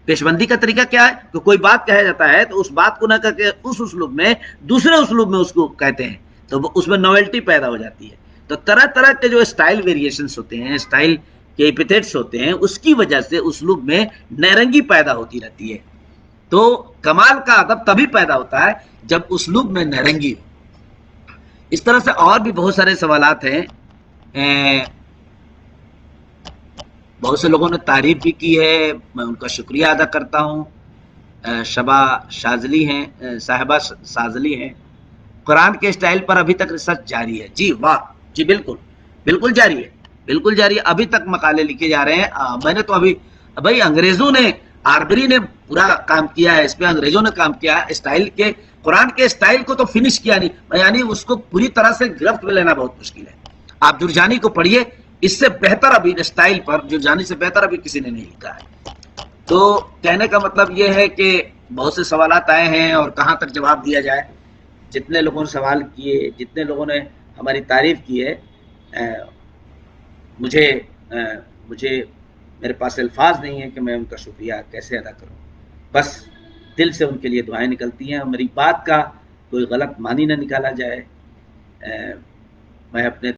پیش بندی کا طریقہ کیا ہے کہ کوئی بات کہا جاتا ہے تو اس بات کو نہ کر کے اس اسلوب میں دوسرے اسلوب میں اس کو کہتے ہیں، تو اس میں نویلٹی پیدا ہو جاتی ہے۔ تو طرح طرح کے جو اسٹائل ویریشنز ہوتے ہیں، اسٹائل کے ایپیتھیٹس ہوتے ہیں، اس کی وجہ سے اسلوب میں نیرنگی پیدا ہوتی رہتی ہے۔ تو کمال کا ادب تبھی پیدا ہوتا ہے جب اسلوب میں نیرنگی ہو۔ اس طرح سے اور بھی بہت سارے سوالات ہیں، بہت سے لوگوں نے تعریف بھی کی ہے، میں ان کا شکریہ ادا کرتا ہوں۔ شبا شاذلی ہیں، صاحبہ شاذلی ہیں، قرآن کے اسٹائل پر ابھی تک ریسرچ جاری ہے۔ جی واہ، جی بالکل جاری ہے، ابھی تک مقالے لکھے جا رہے ہیں۔ میں نے تو ابھی بھائی انگریزوں نے، آربری نے پورا کام کیا ہے اس پہ، انگریزوں نے کام کیا ہے اسٹائل کے، قرآن کے اسٹائل کو تو فنش کیا نہیں، یعنی اس کو پوری طرح سے گرفت میں لینا بہت مشکل ہے۔ آپ جرجانی کو پڑھیے، اس سے بہتر ابھی اسٹائل پر جرجانی سے بہتر ابھی کسی نے نہیں لکھا ہے۔ تو کہنے کا مطلب یہ ہے کہ بہت سے سوالات آئے ہیں اور کہاں تک جواب دیا جائے۔ جتنے لوگوں نے سوال کیے، جتنے لوگوں نے ہماری تعریف کی ہے، مجھے میرے پاس الفاظ نہیں ہے کہ میں ان کا شکریہ کیسے ادا کروں۔ بس دل سے ان کے لیے دعائیں نکلتی ہیں، اور میری بات کا کوئی غلط معنی نہ نکالا جائے۔ میں اپنے